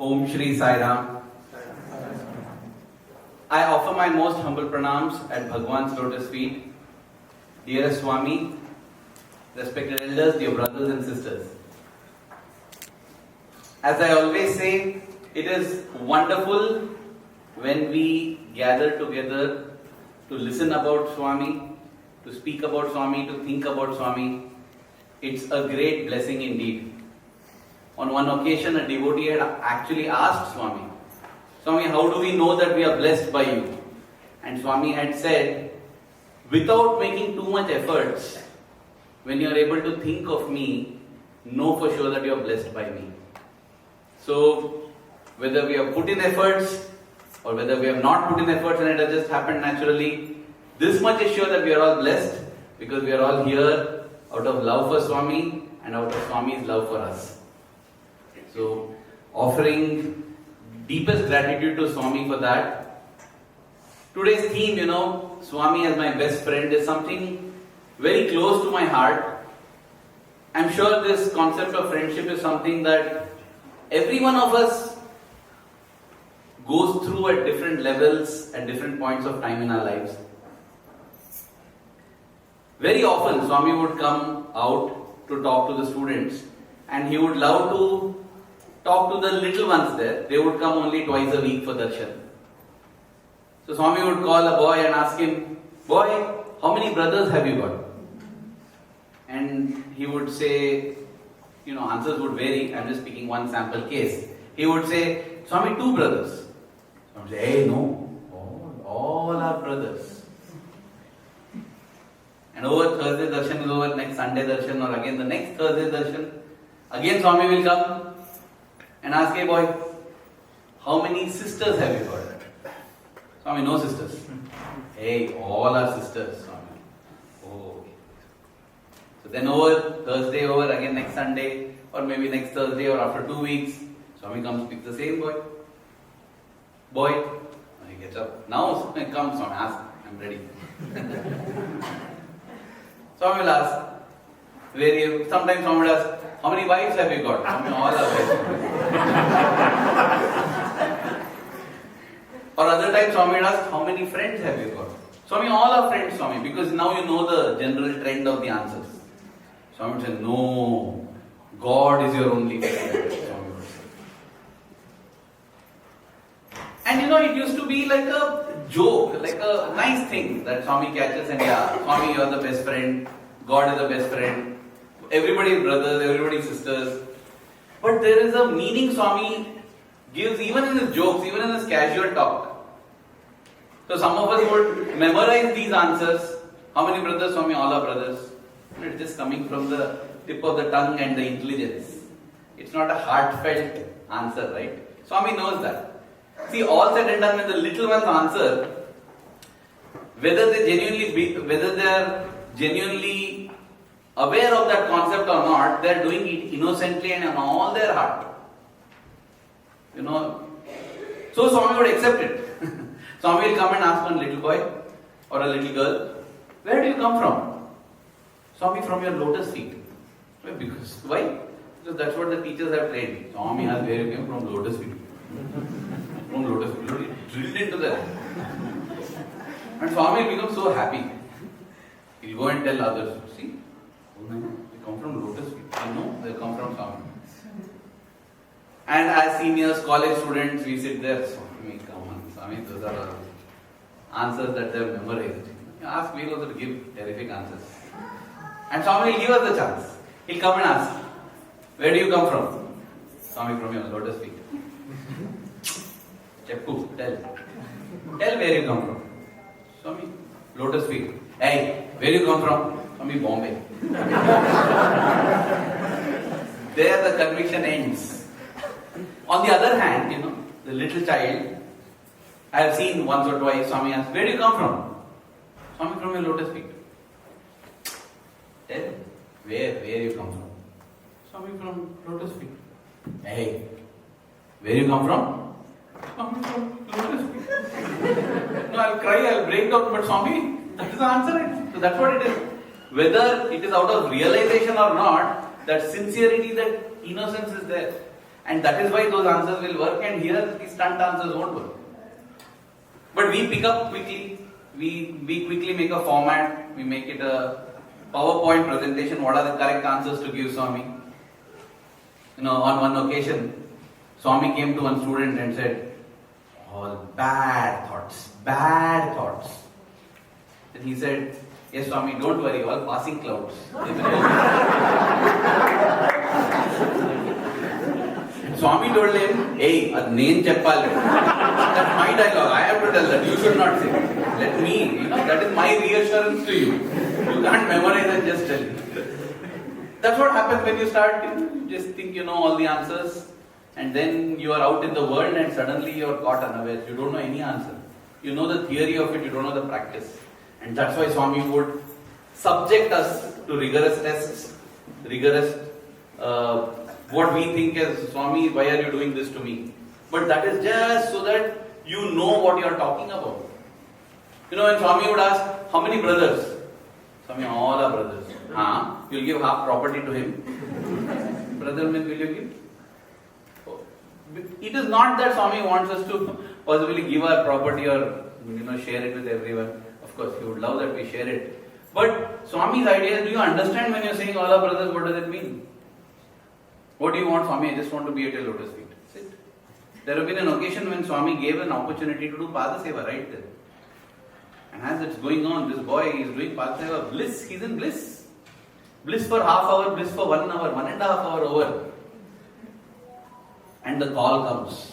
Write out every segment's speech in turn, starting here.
Om Shri Sai Ram. I offer my most humble pranams at Bhagwan's lotus feet. Dearest Swami, respected elders, dear brothers and sisters. As I always say, it is wonderful when we gather together to listen about Swami, to speak about Swami, to think about Swami. It's a great blessing indeed. On one occasion, a devotee had actually asked Swami, Swami, how do we know that we are blessed by you? And Swami had said, without making too much efforts, when you are able to think of me, know for sure that you are blessed by me. So, whether we have put in efforts or whether we have not put in efforts and it has just happened naturally, this much is sure that we are all blessed because we are all here out of love for Swami and out of Swami's love for us. So, offering deepest gratitude to Swami for that. Today's theme, Swami as my best friend is something very close to my heart. I'm sure this concept of friendship is something that every one of us goes through at different levels, at different points of time in our lives. Very often, Swami would come out to talk to the students and he would love to talk to the little ones there. They would come only twice a week for darshan. So Swami would call a boy and ask him, boy, how many brothers have you got? And he would say, answers would vary. I'm just speaking one sample case. He would say, Swami, 2 brothers. Swami would say, hey, no, all are brothers. And over Thursday darshan is over, next Sunday darshan or again the next Thursday darshan, again Swami will come and ask, hey boy, how many sisters have you got? Swami, no sisters. Hey, all are sisters, Swami. Oh. So then over Thursday, over again next Sunday, or maybe next Thursday or after 2 weeks, Swami comes, speaks the same boy. Boy, he gets up. Now come, Swami, ask, I'm ready. Swami will ask, sometimes Swami will ask, how many wives have you got? Swami, all are wives. Or other times Swami will ask, how many friends have you got? Swami, all are friends, Swami, because now you know the general trend of the answers. Swami would say, no, God is your only friend. Swami would say. And it used to be like a joke, like a nice thing that Swami catches and Swami, you are the best friend, God is the best friend, everybody is brothers, everybody is sisters. But there is a meaning Swami gives even in his jokes, even in his casual talk. So some of us would memorize these answers. How many brothers? Swami, all are brothers. It's just coming from the tip of the tongue and the intelligence. It's not a heartfelt answer, right? Swami knows that. See, all said and done, when the little ones answer, whether they are genuinely aware of that concept or not, they are doing it innocently and in all their heart. So Swami would accept it. Swami will come and ask one little boy or a little girl, where do you come from? Swami, from your lotus feet. Why? Because that's what the teachers have trained. Swami asked where you came from, lotus feet. From lotus feet. Drilled into that. And Swami will become so happy. He'll go and tell others, see, they come from lotus feet. I know they come from Swami. And as seniors, college students, we sit there, Swami, come on, Swami, those are answers that they have memorized. Ask me also to give terrific answers. And Swami will give us the chance. He'll come and ask, where do you come from? Swami, from your lotus feet. Cheppu, tell. Tell where you come from. Swami, lotus feet. Hey, where you come from? Swami, Bombay. There the conviction ends. On the other hand, the little child, I have seen once or twice, Swami asks, where do you come from? Swami, from your lotus feet. Tell, where you come from? Swami, from lotus feet. Hey, where you come from? Swami, from lotus feet. No, I'll cry, I'll break down, but Swami, that is the answer. So that's what it is. Whether it is out of realization or not, that sincerity, that innocence is there. And that is why those answers will work, and here the stunt answers won't work. But we pick up quickly, we quickly make a format, we make it a PowerPoint presentation, what are the correct answers to give Swami. On one occasion, Swami came to one student and said, all bad thoughts. And he said, yes Swami, don't worry, all passing clouds. Swami told him, hey, ad name cheppali. That's my dialogue, I have to tell that, you should not say. Let me, that is my reassurance to you. You can't memorize and just tell you. That's what happens when you start, you just think you know all the answers, and then you are out in the world and suddenly you are caught unawares. You don't know any answer. You know the theory of it, you don't know the practice. And that's why Swami would subject us to rigorous tests, what we think as, Swami, why are you doing this to me? But that is just so that you know what you are talking about. When Swami would ask, how many brothers? Swami, all are brothers. You'll give half property to him. Brother means will you give? It is not that Swami wants us to possibly give our property or share it with everyone. Of course, he would love that we share it. But Swami's idea is, do you understand when you're saying all are brothers, what does it mean? What do you want, Swami? I just want to be at your lotus feet. That's it. There have been an occasion when Swami gave an opportunity to do Pada Seva right there. And as it's going on, this boy is doing Pada Seva, bliss, he's in bliss. Bliss for half hour, bliss for 1 hour, 1.5 hour over. And the call comes.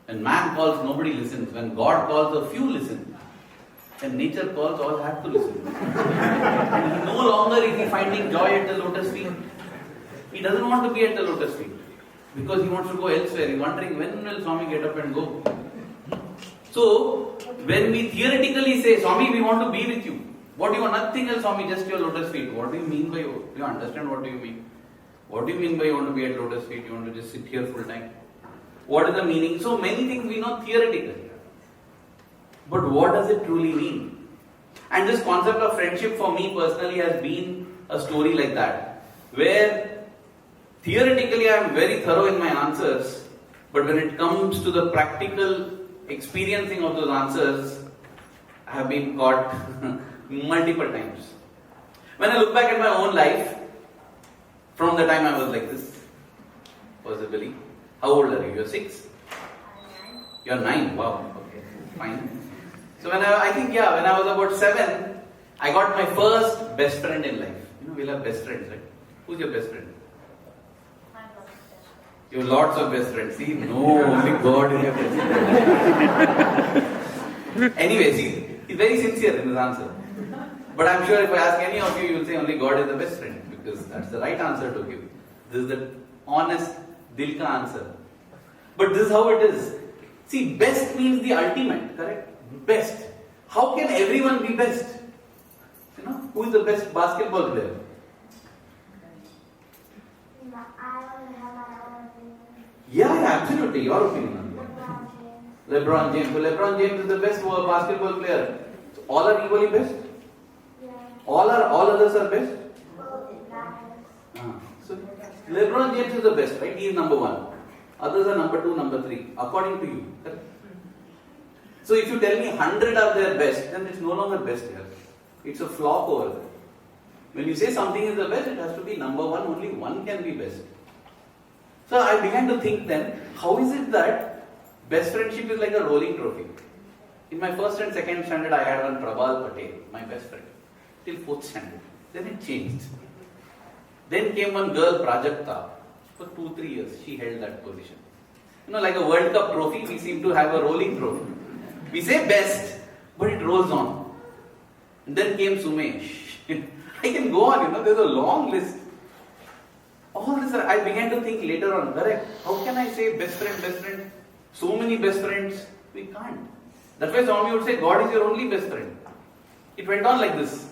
When man calls, nobody listens. When God calls, a few listen. When nature calls, all have to listen. And he no longer is he finding joy at the lotus feet. He doesn't want to be at the lotus feet. Because he wants to go elsewhere. He's wondering, when will Swami get up and go? So, when we theoretically say, Swami, we want to be with you. What do you want? Nothing else, Swami, just your lotus feet. What do you mean by, do you understand what do you mean? What do you mean by you want to be at lotus feet? You want to just sit here full time? What is the meaning? So many things we know theoretically. But what does it truly mean? And this concept of friendship for me personally has been a story like that. Where theoretically I am very thorough in my answers. But when it comes to the practical experiencing of those answers, I have been caught multiple times. When I look back at my own life, from the time I was like this, possibly. How old are you? You're 6? You're 9. Wow. Okay. Fine. So when I think when I was about 7, I got my first best friend in life. We'll have best friends, right? Who's your best friend? You have lots of best friends. See, no, only God is your best friend. Anyway, see, he's very sincere in his answer. But I'm sure if I ask any of you, you'll say only God is the best friend. Because that's the right answer to give. This is the honest, dil ka answer. But this is how it is. See, best means the ultimate, correct? Best. How can everyone be best? Who is the best basketball player? Yeah, absolutely. Your opinion. LeBron James. So LeBron James is the best basketball player. So all are equally best? All others are best? So LeBron James is the best, right? He is number 1. Others are number 2, number 3, according to you. Correct? So if you tell me 100 are their best, then it's no longer best here. It's a flop over there. When you say something is the best, it has to be number 1, only 1 can be best. So I began to think then, how is it that best friendship is like a rolling trophy? In my first and second standard, I had one Prabal Patel, my best friend, till 4th standard. Then it changed. Then came one girl, Prajakta. For 2-3 years, she held that position. Like a World Cup trophy, we seem to have a rolling trophy. We say best, but it rolls on. And then came Sumesh. I can go on, there's a long list. All this, I began to think later on, correct? How can I say best friend? So many best friends, we can't. That's why Swami would say, God is your only best friend. It went on like this.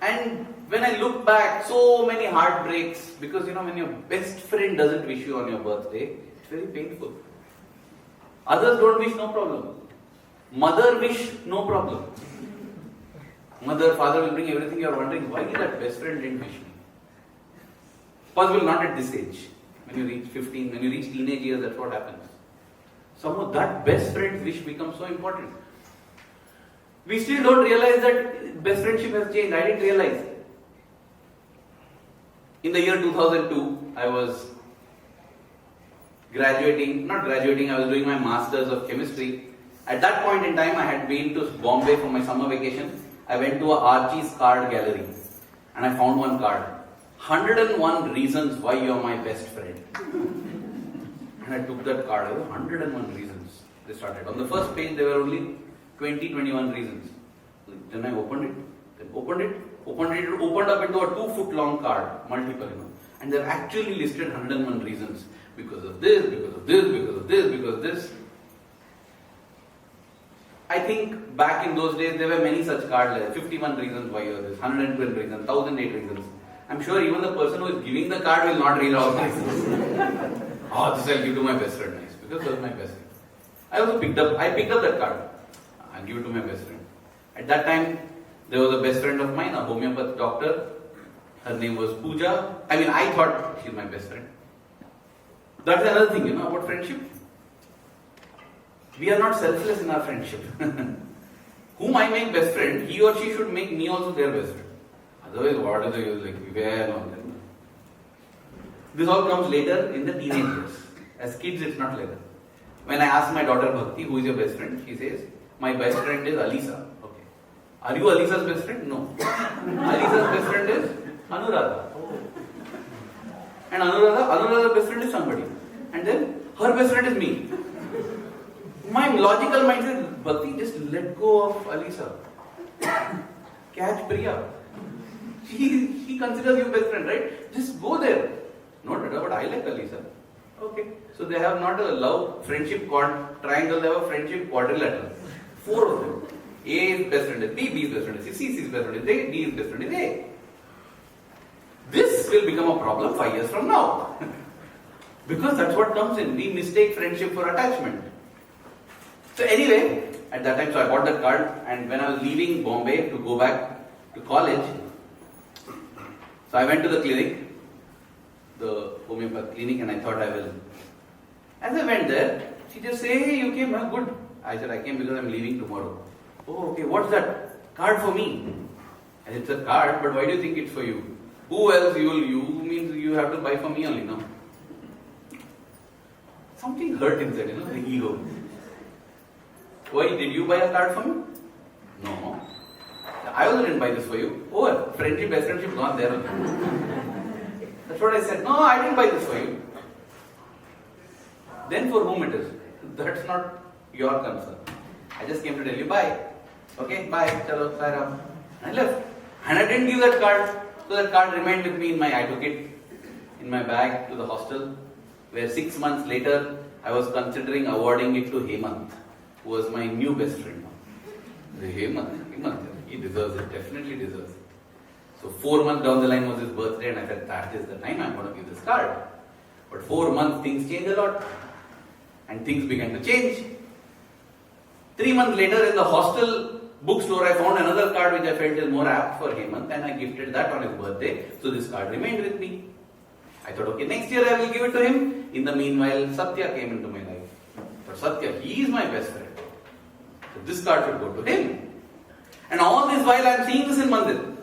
And when I look back, so many heartbreaks, because when your best friend doesn't wish you on your birthday, it's very painful. Others don't wish, no problem. Mother wish, no problem. Mother, father will bring everything, you are wondering, why that best friend didn't wish me? Possible not at this age. when you reach 15, when you reach teenage years, that's what happens. Some of that best friend wish becomes so important. We still don't realize that best friendship has changed. I didn't realize. In the year 2002, I was I was doing my Masters of Chemistry. At that point in time, I had been to Bombay for my summer vacation. I went to a Archies Card gallery and I found one card. 101 reasons why you are my best friend. And I took that card. 101 reasons. They started. On the first page, there were only 21 reasons. Then I opened it. Then opened it. It opened up into a 2-foot long card, multiple, and they're actually listed 101 reasons. Because of this, because of this, because of this, because of this. I think back in those days, there were many such cards like 51 reasons why you're this, 112 reasons, 1008 reasons. I'm sure even the person who is giving the card will not read all the reasons. Oh, this I'll give to my best friend, nice, because that's my best friend. I picked up that card. I'll give it to my best friend. At that time, there was a best friend of mine, a homeopathic doctor. Her name was Pooja. I thought she's my best friend. That's another thing, about friendship. We are not selfless in our friendship. Whom I make best friend, he or she should make me also their best friend. Otherwise, what is the use? This all comes later in the teenage years. As kids, it's not like that. When I ask my daughter Bhakti, who is your best friend, she says, my best friend is Alisa. Okay. Are you Alisa's best friend? No. Alisa's best friend is Anuradha. And Anuradha's best friend is somebody. And then her best friend is me. My logical mind says, Bhakti, just let go of Alisa. Catch Priya. She considers you best friend, right? Just go there. No, but I like Alisa. Okay. So they have not a love, friendship triangle, they have a friendship quadrilateral. 4 of them. A is best friend is B, B is best friend is C, C is best friend is A, D is best friend is A. This will become a problem 5 years from now. Because that's what comes in. We mistake friendship for attachment. So anyway, at that time, so I bought that card, and when I was leaving Bombay to go back to college, so I went to the clinic, the homeopathic clinic, and I thought I will. As I went there, she just said, hey, you came, good. I said, I came because I'm leaving tomorrow. Oh, okay, what's that? Card for me. I said, it's a card, but why do you think it's for you? Who else? You means you have to buy for me only, no? Something hurt inside, the ego. Why, did you buy a card for me? No. I also didn't buy this for you. Oh, friendship, best friendship, not there. That's what I said. No, I didn't buy this for you. Then for whom it is? That's not your concern. I just came to tell you bye. Okay, bye. Chalo, Sairam. I left. And I didn't give that card. So that card remained with me I took it in my bag to the hostel, where 6 months later, I was considering awarding it to Hemant, who was my new best friend. Hemant, he deserves it, definitely deserves it. So 4 months down the line was his birthday, and I said, that is the time I'm going to give this card. But 4 months, things changed a lot. And things began to change. 3 months later, in the hostel bookstore, I found another card which I felt is more apt for Hemant, and I gifted that on his birthday. So this card remained with me. I thought, okay, next year I will give it to him. In the meanwhile, Sathya came into my life. But Sathya, he is my best friend. So this card should go to him. And all this while I am seeing this in Mandir.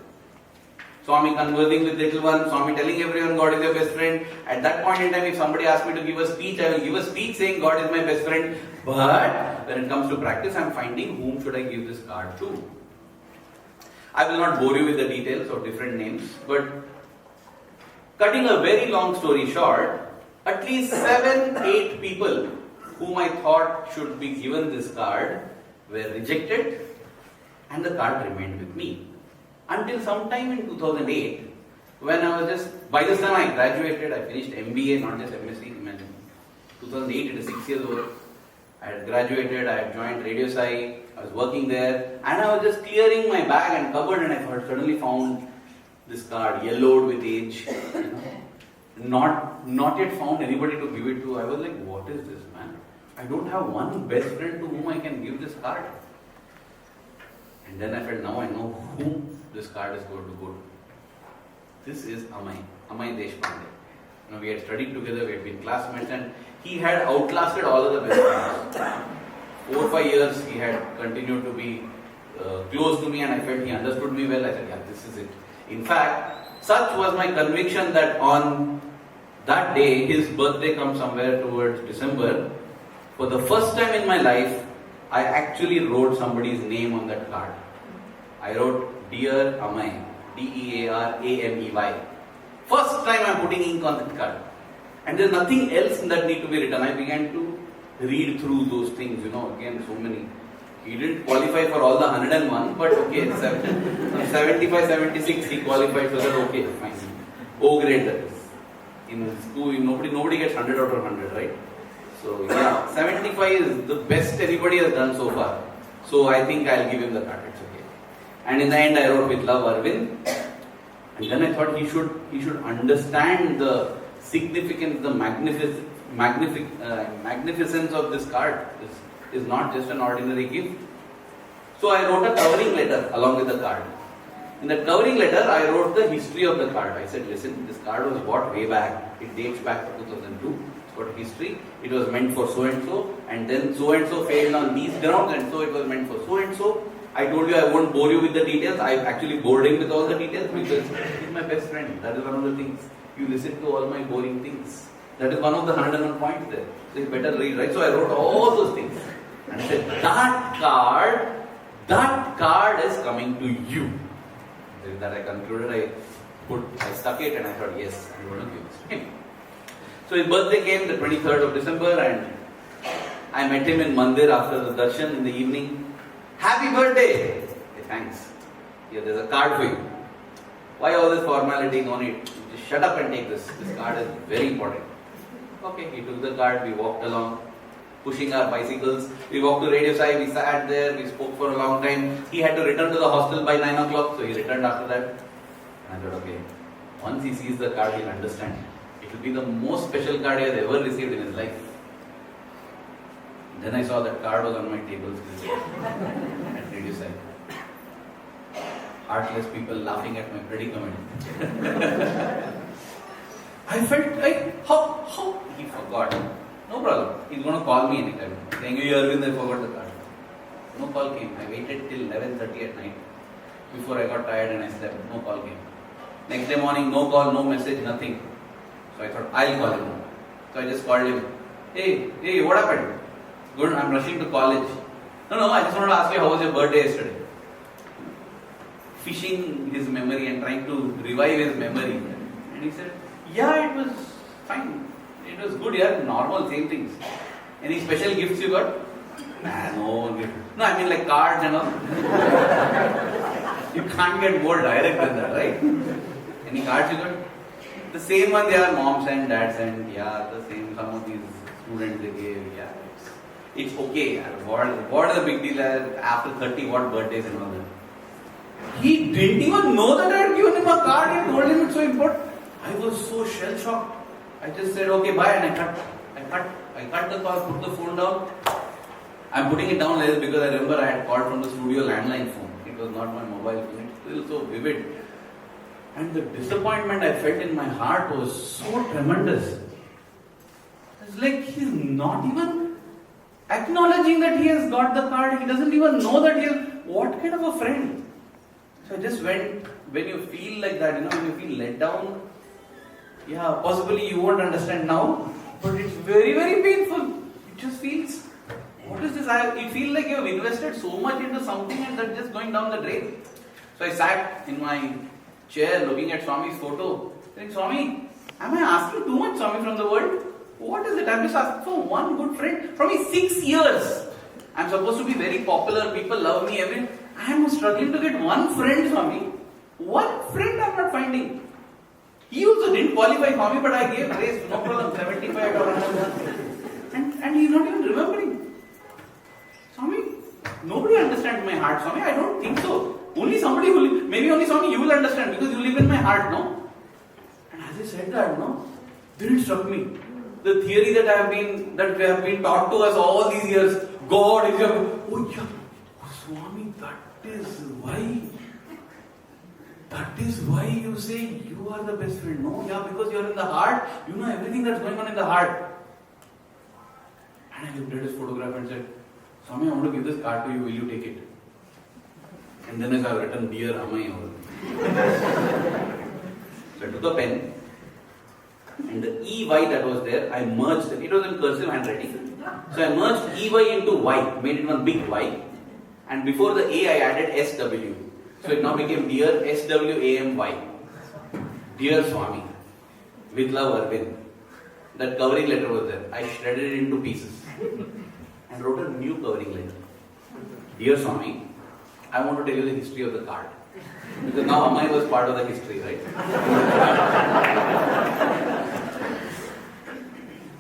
Swami conversing with little one, Swami telling everyone God is your best friend. At that point in time, if somebody asks me to give a speech, I will give a speech saying God is my best friend. But when it comes to practice, I am finding whom should I give this card to. I will not bore you with the details of different names, but cutting a very long story short, at least 7-8 people whom I thought should be given this card were rejected, and the card remained with me. Until sometime in 2008, when I was by this time I graduated, I finished MBA, not just MSc, imagine. 2008, it is 6 years old. I had graduated, I had joined Radio Sai, I was working there, and I was just clearing my bag and cupboard, and I suddenly found this card, yellowed with age. Not yet found anybody to give it to. I was like, what is this, man? I don't have one best friend to whom I can give this card. And then I felt, now I know whom this card is going to go to. This is Amay Deshpande. We had studied together, we had been classmates, and he had outlasted all of the best friends. 4 or 5 years he had continued to be close to me, and I felt he understood me well. I said, yeah, this is it. In fact, such was my conviction that on that day, his birthday comes somewhere towards December, for the first time in my life, I actually wrote somebody's name on that card. I wrote Dear Amay, Dearamey. First time I'm putting ink on that card. And there's nothing else that need to be written. I began to read through those things, again so many. He didn't qualify for all the 101, but okay, 75, 76 he qualified, so that okay, fine. O grade that is. In school, nobody gets 100 out of 100, right? So yeah, 75 is the best anybody has done so far. So I think I'll give him the card, it's okay. And in the end I wrote with love, Aravind. And then I thought he should understand the significance, the magnificence of this card. This is not just an ordinary gift. So I wrote a covering letter along with the card. In that covering letter, I wrote the history of the card. I said, listen, this card was bought way back. It dates back to 2002. It's got history. It was meant for so-and-so. And then so-and-so failed on these grounds, and so it was meant for so-and-so. I told you I won't bore you with the details. I actually bored him with all the details because he's my best friend. That is one of the things. You listen to all my boring things. That is one of the 101 points there. So you better read, right? So I wrote all those things. And I said, that card is coming to you. With that I concluded, I stuck it, and I thought, yes, I'm going to give this to him. So his birthday came the 23rd of December, and I met him in Mandir after the darshan in the evening. Happy birthday! Hey, thanks. Here, there's a card for you. Why all this formality? No need. Just shut up and take this. This card is very important. Okay, he took the card, we walked along, pushing our bicycles. We walked to Radio Sai, we sat there, we spoke for a long time. He had to return to the hostel by 9 o'clock, so he returned after that. And I thought, okay, once he sees the card, he'll understand. It will be the most special card he has ever received in his life. Then I saw that card was on my table at Radio Sai. Heartless people laughing at my predicament. I felt like, how? He forgot. No problem. He's going to call me anytime. Saying, hey, Aravind, I forgot the card. No call came. I waited till 11:30 at night. Before I got tired and I slept. No call came. Next day morning, no call, no message, nothing. So I thought, I'll call him. So I just called him. Hey, what happened? Good, I'm rushing to college. No, I just wanted to ask you, how was your birthday yesterday? Fishing his memory and trying to revive his memory. And he said, yeah, it was fine. It was good, yeah, normal, same things. Any special gifts you got? Nah, no gift. No, I mean like cards and all. You can't get more direct than that, right? Any cards you got? The same one they are moms and dads and yeah, the same, some of these students they gave, yeah. It's okay, what is the big deal after 30, what birthdays and all that? He didn't even know that I had given him a card and told him it's so important. I was so shell-shocked. I just said, okay, bye, and I cut the call, put the phone down. I'm putting it down like this because I remember I had called from the studio landline phone. It was not my mobile phone. It's still so vivid. And the disappointment I felt in my heart was so tremendous. It's like he's not even acknowledging that he has got the card. He doesn't even know that he is. What kind of a friend? So I just went, when you feel like that, when you feel let down, yeah, possibly you won't understand now, but it's very, very painful. It just feels, what is this? You feel like you have invested so much into something and that's just going down the drain. So I sat in my chair looking at Swami's photo, saying, Swami, am I asking too much, Swami, from the world? What is it? I'm just asking for one good friend. From 6 years, I'm supposed to be very popular, people love me, I am struggling to get one friend, Swami. One friend I'm not finding. He also didn't qualify for me, but I gave grace, no problem, $75. And he's not even remembering. Swami, nobody understands my heart, Swami. I don't think so. Only somebody who, maybe only Swami you will understand because you live in my heart, no? And as I said that, no, then it struck me. The theory that have been taught to us all these years, God is your, oh yeah, Swami, that is why. That is why you say you are the best friend. No, yeah, because you are in the heart. You know everything that's going on in the heart. And I looked at his photograph and said, Swami, I want to give this card to you. Will you take it? And then as I have written, Dear Amai. So I took a pen. And the EY that was there, I merged it. It was in cursive handwriting. So I merged EY into Y, made it one big Y. And before the A, I added SW. So it now became Dear SWAMY. Dear Swami, with love Aravind. That covering letter was there. I shredded it into pieces and wrote a new covering letter. Dear Swami, I want to tell you the history of the card. Because now Amai was part of the history, right?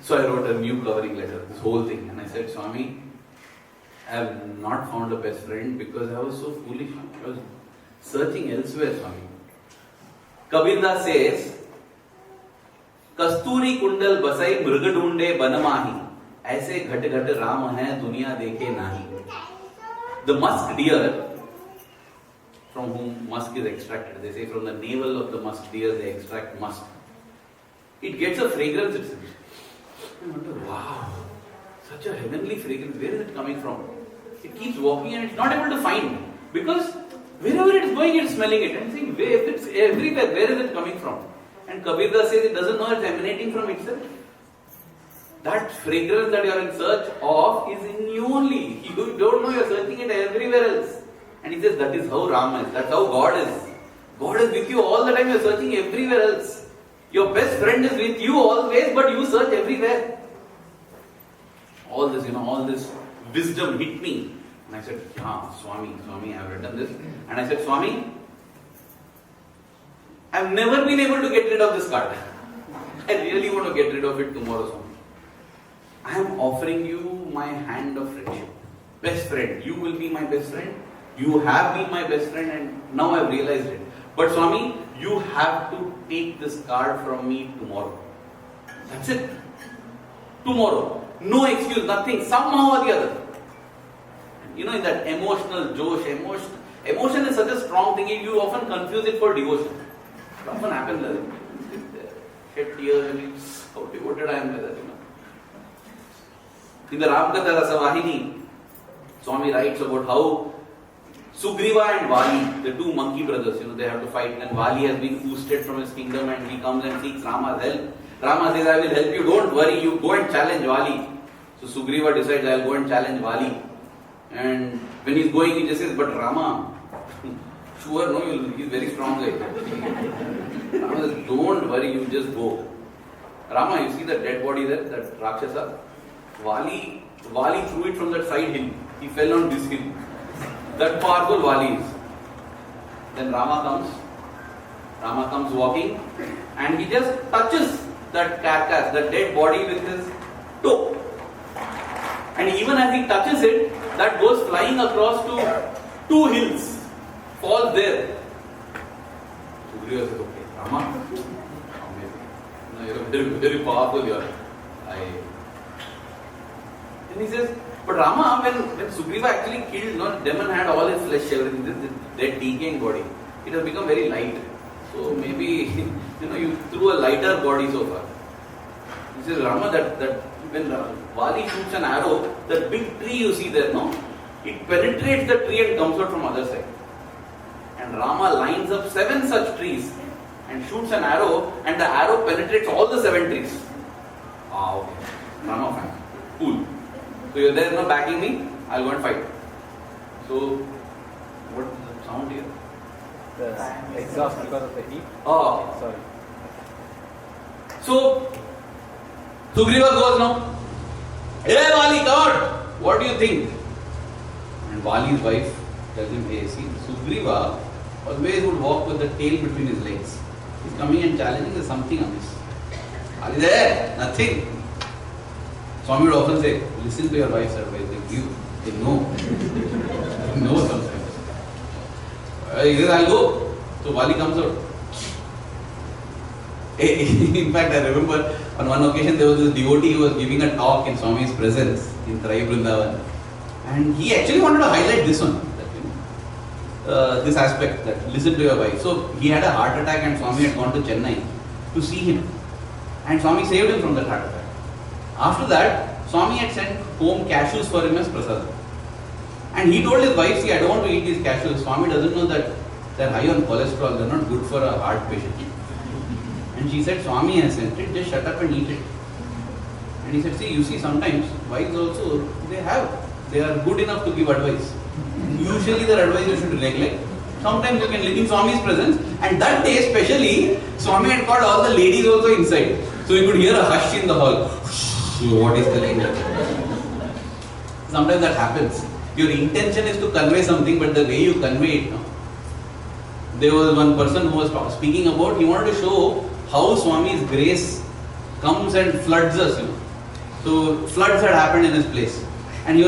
So I wrote a new covering letter, this whole thing. And I said, Swami, I have not found a best friend because I was so foolish. I was searching elsewhere, Swami. Kabirdas says, Kasturi kundal basai mrigadunde banamahi. Aise ghat ghat Ram hai duniya dekhe nahi. The musk deer, from whom musk is extracted, they say from the navel of the musk deer they extract musk. It gets a fragrance itself. I wonder, wow, such a heavenly fragrance, where is it coming from? It keeps walking and it's not able to find. Because wherever it is going, it's smelling it. And saying, if it's everywhere, where is it coming from? And Kabirdas says it doesn't know it's emanating from itself. That fragrance that you are in search of is in you only. You don't know you are searching it everywhere else. And he says that is how Ram is. That's how God is. God is with you all the time. You are searching everywhere else. Your best friend is with you always, but you search everywhere. All this wisdom hit me. And I said, Swami, I have written this. And I said, Swami, I have never been able to get rid of this card. I really want to get rid of it tomorrow, Swami. I am offering you my hand of friendship. Best friend. You will be my best friend. You have been my best friend and now I have realized it. But Swami, you have to take this card from me tomorrow. That's it. Tomorrow. No excuse, nothing. Somehow or the other. In that emotional Josh, emotion is such a strong thing. You often confuse it for devotion. It often happens that shed tears and how devoted I am to that. In the Ramkatha Rasavahini, Swami writes about how Sugriva and Vali, the two monkey brothers, they have to fight. And Vali has been ousted from his kingdom and he comes and seeks Rama's help. Rama says, I will help you, don't worry, you go and challenge Vali. So Sugriva decides, I will go and challenge Vali. And when he's going, he just says, but Rama, sure, no, he's very strong guy. Rama says, don't worry, you just go. Rama, you see that dead body there, that Rakshasa? Vali threw it from that side hill. He fell on this hill. That powerful Vali is. Then Rama comes walking and he just touches that carcass, that dead body with his toe. And even as he touches it, that goes flying across to 2 hills, falls there. Sugriva says, okay, Rama, you're very, very powerful here. And he says, but Rama, when Sugriva actually killed, demon had all his flesh, everything, this dead decaying body. It has become very light. So maybe, you threw a lighter body so far. He says, Rama, that when Vali shoots an arrow, that big tree you see there, it penetrates the tree and comes out from other side. And Rama lines up 7 such trees and shoots an arrow and the arrow penetrates all the 7 trees. Okay. Rama fine. Cool. So you're there backing me, I'll go and fight. So, what is the sound here? The exhaust because of the heat. Oh. Sorry. So, Sugriva goes now. Hey Vali, come out! What do you think? And Vali's wife tells him, hey, see, Sugriva always would walk with the tail between his legs. He's coming and challenging, there's something amiss. Vali there, nothing. Swami would often say, listen to your wife's advice. They know. They know sometimes. He says, I'll go. So Vali comes out. In fact, I remember on one occasion there was this devotee who was giving a talk in Swami's presence in Trai Vrindavan. And he actually wanted to highlight this one. this aspect that listen to your wife. So he had a heart attack and Swami had gone to Chennai to see him. And Swami saved him from that heart attack. After that, Swami had sent home cashews for him as prasad. And he told his wife, see, I don't want to eat these cashews. Swami doesn't know that they're high on cholesterol, they're not good for a heart patient. And she said, Swami has sent it, just shut up and eat it. And he said, see, you see, sometimes wives also, they are good enough to give advice. Usually their advice you should neglect. Sometimes you can live in Swami's presence, and that day especially, Swami had got all the ladies also inside. So you could hear a hush in the hall. What is telling? Sometimes that happens. Your intention is to convey something, but the way you convey it. No? There was one person who was speaking about, he wanted to show how Swami's grace comes and floods us. You know. So floods had happened in his place. And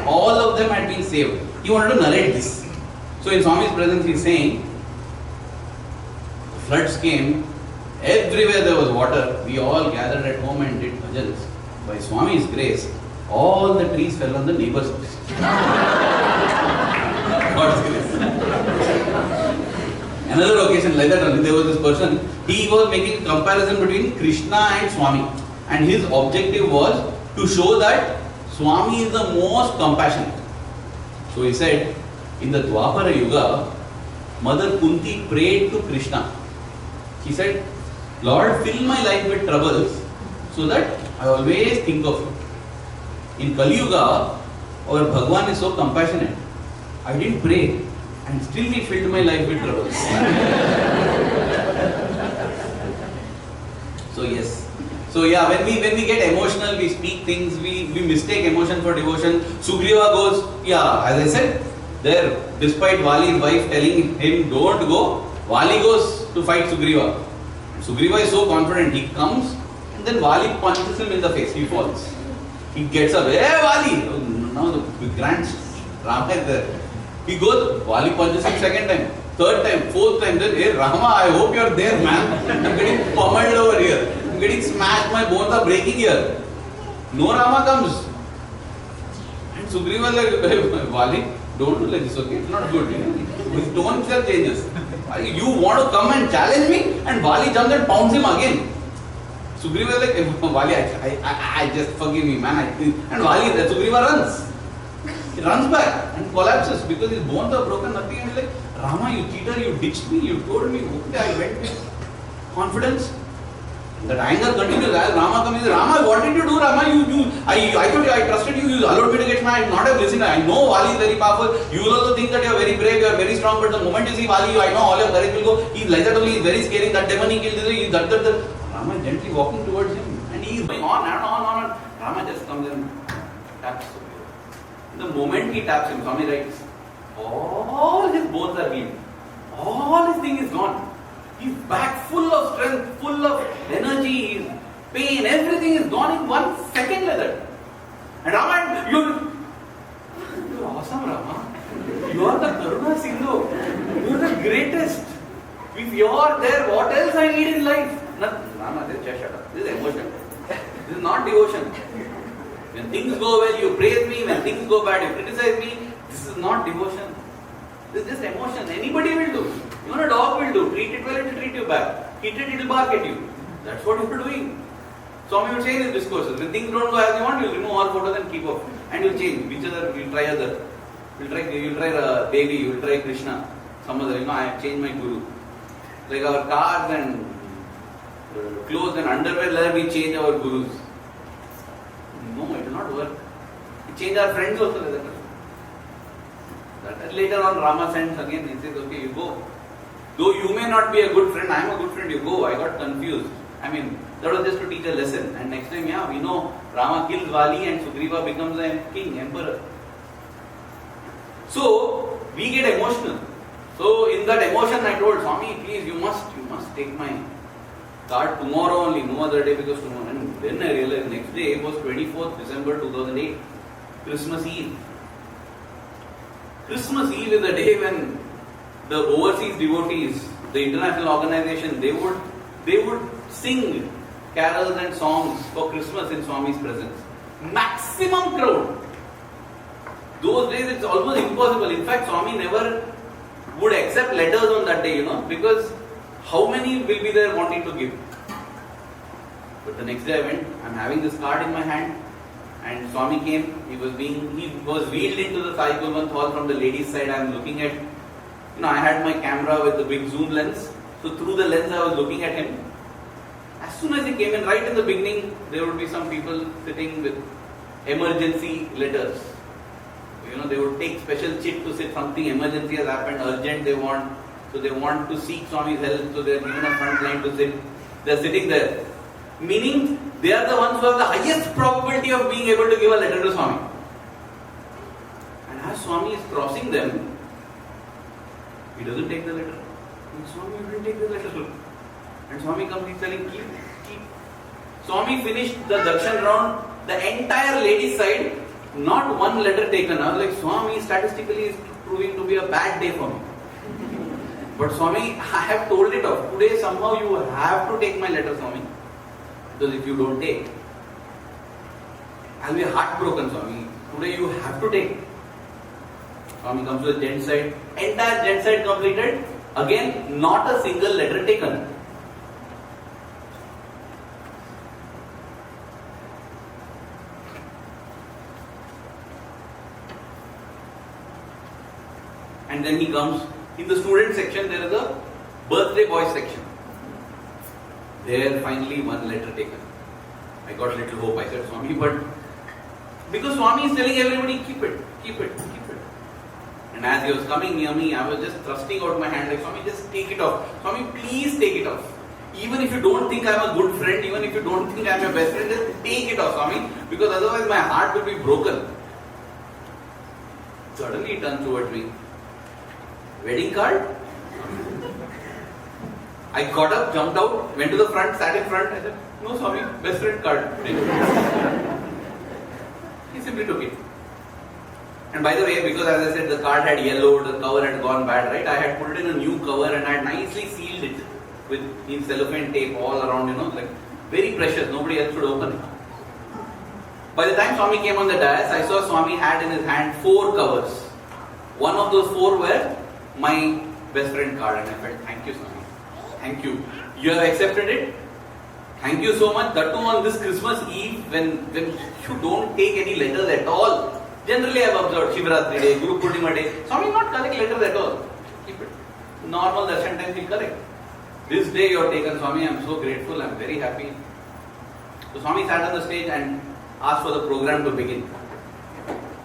all of them had been saved. He wanted to narrate this. So in Swami's presence he is saying, floods came, everywhere there was water, we all gathered at home and did bhajans. By Swami's grace, all the trees fell on the neighbor's house. God's grace. Another occasion like that only, there was this person, he was making a comparison between Krishna and Swami. And his objective was to show that Swami is the most compassionate. So he said, in the Dwapara Yuga, Mother Kunti prayed to Krishna. She said, Lord, fill my life with troubles so that I always think of you. In Kali Yuga, our Bhagwan is so compassionate. I didn't pray and still he filled my life with troubles. So yes. So yeah, when we get emotional, we speak things, we mistake emotion for devotion. Sugriva goes, yeah, as I said, there, despite Vali's wife telling him don't go, Vali goes to fight Sugriva. Sugriva is so confident, he comes and then Vali punches him in the face, he falls. He gets up, hey Vali! Now the grand Rama is there. He goes, Vali punches him second time, third time, fourth time, then, hey Rama, I hope you are there, man. I'm getting pummeled over here. I'm getting smashed, my bones are breaking here. No Rama comes. And Sugriva is like, hey, Vali, don't do like this, okay? It's not good. His tone itself changes. You want to come and challenge me? And Vali jumps and pounds him again. Sugriva is like, hey, Vali, I just forgive me, man. And Vali, Sugriva runs. He runs back and collapses because his bones are broken, nothing. And he's like, Rama, you cheater, you ditched me, you told me, okay, I went with confidence. That anger continues. As Rama comes, Rama, what did you do, Rama? I told you, I trusted you, you allowed me to get my, I not have listened. I know Vali is very powerful. You will also think that you are very brave, you are very strong, but the moment you see Vali, I know all your courage will go. He's like that only, he's very scary. That demon he killed, he's that. Rama is gently walking towards him and he is going on and on. Rama just comes and taps him. The moment he taps him, Swami writes, all his bones are healed. All his thing is gone. He's back full of strength, full of energy, pain, everything is gone in 1 second like that. And Rama, you're awesome, Rama. You are the Karuna Sindhu. You are the greatest. If you are there, what else I need in life? Nothing. Rama, just shut up. This is emotion. This is not devotion. When things go well, you praise me. When things go bad, you criticize me. This is not devotion. This is just emotion. Anybody will do. Even a dog will do. Treat it well, it will treat you back. Hit it, it will bark at you. That's what you are doing. Swami would say in his discourses, when things don't go as you want, you'll remove all photos and keep off. And you'll change. Which other, you'll try other. You'll try Devi, you'll try Krishna. Some other, I have changed my guru. Like our cars and clothes and underwear, leather, we change our gurus. No, it will not work. We change our friends also like that. Later on, Rama sends again, he says, okay, you go. Though you may not be a good friend, I am a good friend, you go. I got confused. I mean, that was just to teach a lesson. And next time, yeah, we know Rama kills Vali and Sugriva becomes a king, emperor. So, we get emotional. So, in that emotion, I told Swami, please, you must take my card tomorrow only, no other day because tomorrow. And then I realized next day was 24th December 2008, Christmas Eve. Christmas Eve is the day when the overseas devotees, the international organization, they would sing carols and songs for Christmas in Swami's presence. Maximum crowd. Those days it's almost impossible. In fact, Swami never would accept letters on that day, because how many will be there wanting to give? But the next day I went, I'm having this card in my hand, and Swami came, he was wheeled into the Sai Kulwant hall from the ladies' side. I'm looking at, I had my camera with the big zoom lens, so through the lens I was looking at him. As soon as he came in, right in the beginning, there would be some people sitting with emergency letters. They would take special chit to say something emergency has happened, urgent they want. So they want to seek Swami's help, so they are given a front line to sit. They are sitting there. Meaning, they are the ones who have the highest probability of being able to give a letter to Swami. And as Swami is crossing them, he doesn't take the letter. And Swami, you didn't take the letter. And Swami comes, he's telling, keep. Swami finished the darshan round, the entire ladies' side, not one letter taken. I was like, Swami statistically is proving to be a bad day for me. But Swami, I have told it off. Today somehow you have to take my letter, Swami. Because if you don't take, I'll be heartbroken, Swami. Today you have to take. Swami comes to the gent side. Entire gent side completed. Again, not a single letter taken. And then he comes, in the student section there is a birthday boy section. There finally one letter taken. I got little hope, I said, Swami, but because Swami is telling everybody, keep it. And as he was coming near me, I was just thrusting out my hand like, Swami, just take it off. Swami, please take it off. Even if you don't think I'm a good friend, even if you don't think I'm your best friend, just take it off, Swami, because otherwise my heart will be broken. Suddenly he turned towards me. Wedding card? I got up, jumped out, went to the front, sat in front. I said, no, Swami, best friend card. He simply took it. And by the way, because as I said, the card had yellowed, the cover had gone bad, right? I had put it in a new cover and I had nicely sealed it in cellophane tape all around, like very precious. Nobody else should open it. By the time Swami came on the dais, I saw Swami had in his hand 4 covers. One of those 4 were my best friend card, and I felt, thank you, Swami. Thank you. You have accepted it. Thank you so much. That too on this Christmas Eve when you don't take any letters at all. Generally I have observed Shivratri Day, Guru Purnima Day. Swami not collect letters at all. Keep it. Normal darshan time he'll collect. This day you have taken, Swami. I am so grateful. I am very happy. So Swami sat on the stage and asked for the program to begin.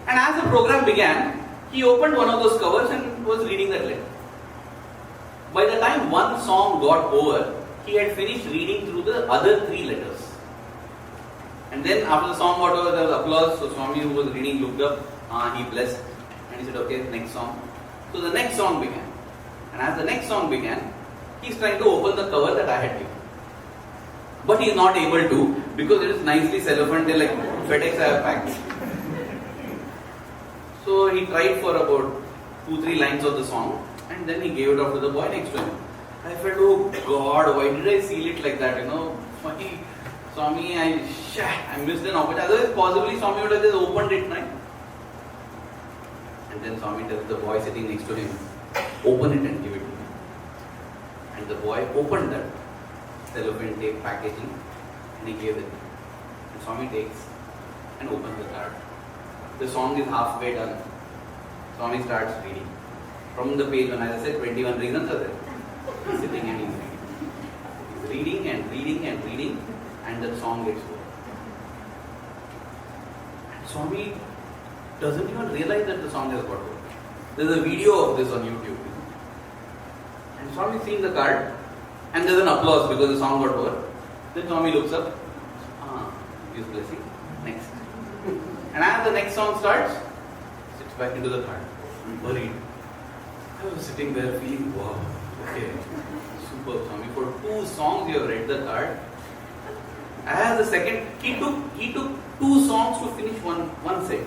And as the program began, he opened one of those covers and was reading that letter. By the time one song got over, he had finished reading through the other 3 letters. And then after the song got over, there was applause. So Swami, who was reading, looked up, he blessed, and he said, okay, next song. So the next song began. And as the next song began, he's trying to open the cover that I had given. But he is not able to, because it is nicely cellophane, like FedEx I have packed. So he tried for about 2-3 lines of the song, and then he gave it off to the boy next to him. I felt, oh God, why did I seal it like that? Swami, I missed an opportunity. Otherwise, possibly Swami would have just opened it, right? And then Swami tells the boy sitting next to him, open it and give it to me. And the boy opened that cellophane tape packaging and he gave it. And Swami takes and opens the card. The song is halfway done. Swami starts reading. From the page, when as I said, 21 reasons are there. He's sitting and he's reading. He's reading and reading and reading, and the song gets over. And Swami doesn't even realize that the song has got over. There's a video of this on YouTube. And Swami is seeing the card, and there's an applause because the song got over. Then Swami looks up, gives blessing, next. And as the next song starts, sits back into the card. I'm worried. I was sitting there feeling, wow, okay, superb, Swami. For 2 songs you have read the card. As the second, he took 2 songs to finish one set.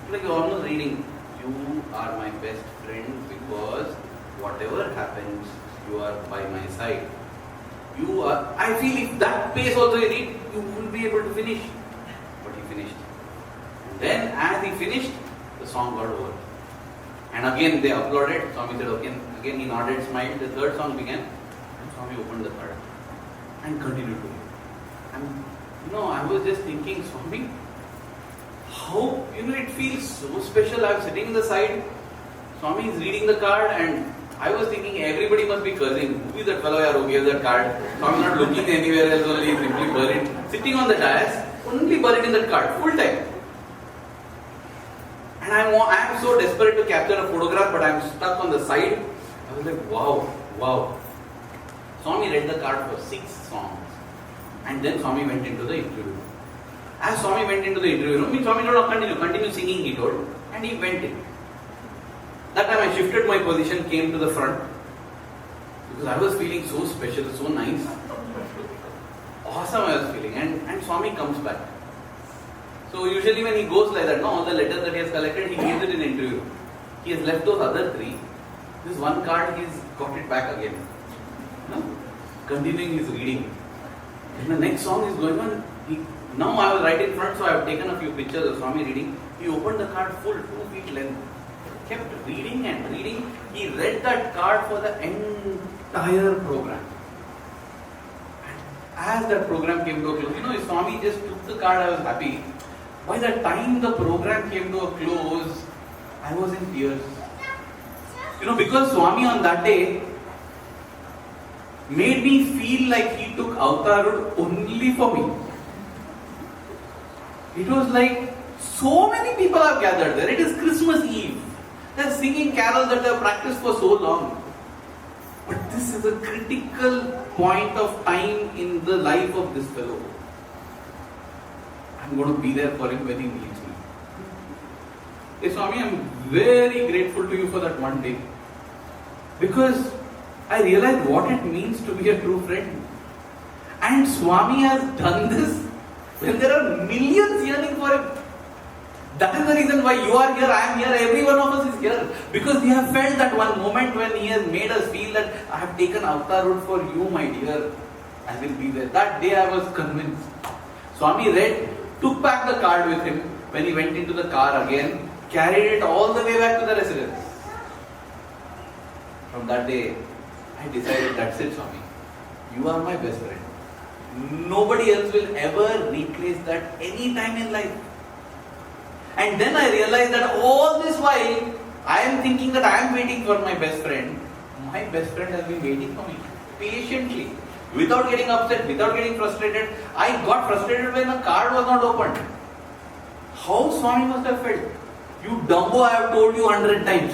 Like you're almost reading, you are my best friend because whatever happens, you are by my side. You are, I feel if that pace also you read, you will be able to finish. But he finished. And then as he finished, the song got over. And again they applauded. Swami said, okay. Again he nodded, smiled. The third song began. And Swami opened the card and continued to read. And I was just thinking, Swami, how, it feels so special. I'm sitting in the side. Swami is reading the card and I was thinking everybody must be cursing. Who is that fellow who gave that card? Swami not looking anywhere else, only simply buried. Sitting on the dais, only buried in that card, full time. And I am so desperate to capture a photograph, but I am stuck on the side. I was like, wow. Swami read the card for 6 songs. And then Swami went into the interview. As Swami went into the interview room, Swami told him, continue singing, he told. And he went in. That time I shifted my position, came to the front. Because I was feeling so special, so nice. Awesome I was feeling. And Swami comes back. So usually when he goes like that, all the letters that he has collected, he gives it in interview. He has left those other 3. This one card, he's got it back again. Continuing his reading. And the next song is going on. Now I was right in front, so I have taken a few pictures of Swami reading. He opened the card full, 2 feet length. Kept reading and reading. He read that card for the entire program. And as that program came to a close, Swami just took the card, I was happy. By the time the program came to a close, I was in tears. Because Swami on that day made me feel like he took avatar only for me. It was like so many people have gathered there. It is Christmas Eve. They're singing carols that they have practiced for so long. But this is a critical point of time in the life of this fellow. I'm going to be there for him when he needs me. Hey Swami, I'm very grateful to you for that one day. Because I realized what it means to be a true friend. And Swami has done this when there are millions yearning for him. That is the reason why you are here, I am here, every one of us is here. Because we have felt that one moment when he has made us feel that I have taken avatar road for you, my dear. I will be there. That day I was convinced. Swami read, took back the card with him when he went into the car again, carried it all the way back to the residence. From that day, I decided, that's it, Swami. You are my best friend. Nobody else will ever replace that any time in life. And then I realized that all this while, I am thinking that I am waiting for my best friend. My best friend has been waiting for me patiently, without getting upset, without getting frustrated. I got frustrated when the card was not opened. How Swami must have felt? You dumbo, I have told you 100 times.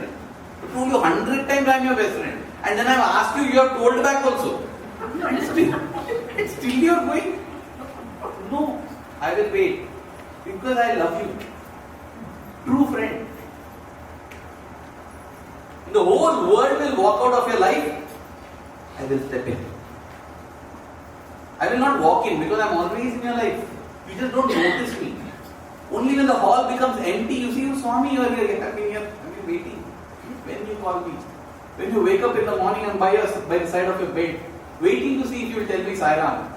I told you 100 times I am your best friend. And then I have asked you, you have told back also. And still you are going? No, I will wait. Because I love you. True friend. The whole world will walk out of your life. I will step in. I will not walk in because I am always in your life. You just don't notice me. Only when the hall becomes empty, you see, Swami, you are here. I have been here. I have been waiting. When you call me. When you wake up in the morning and by the side of your bed, waiting to see if you will tell me Sai Ram.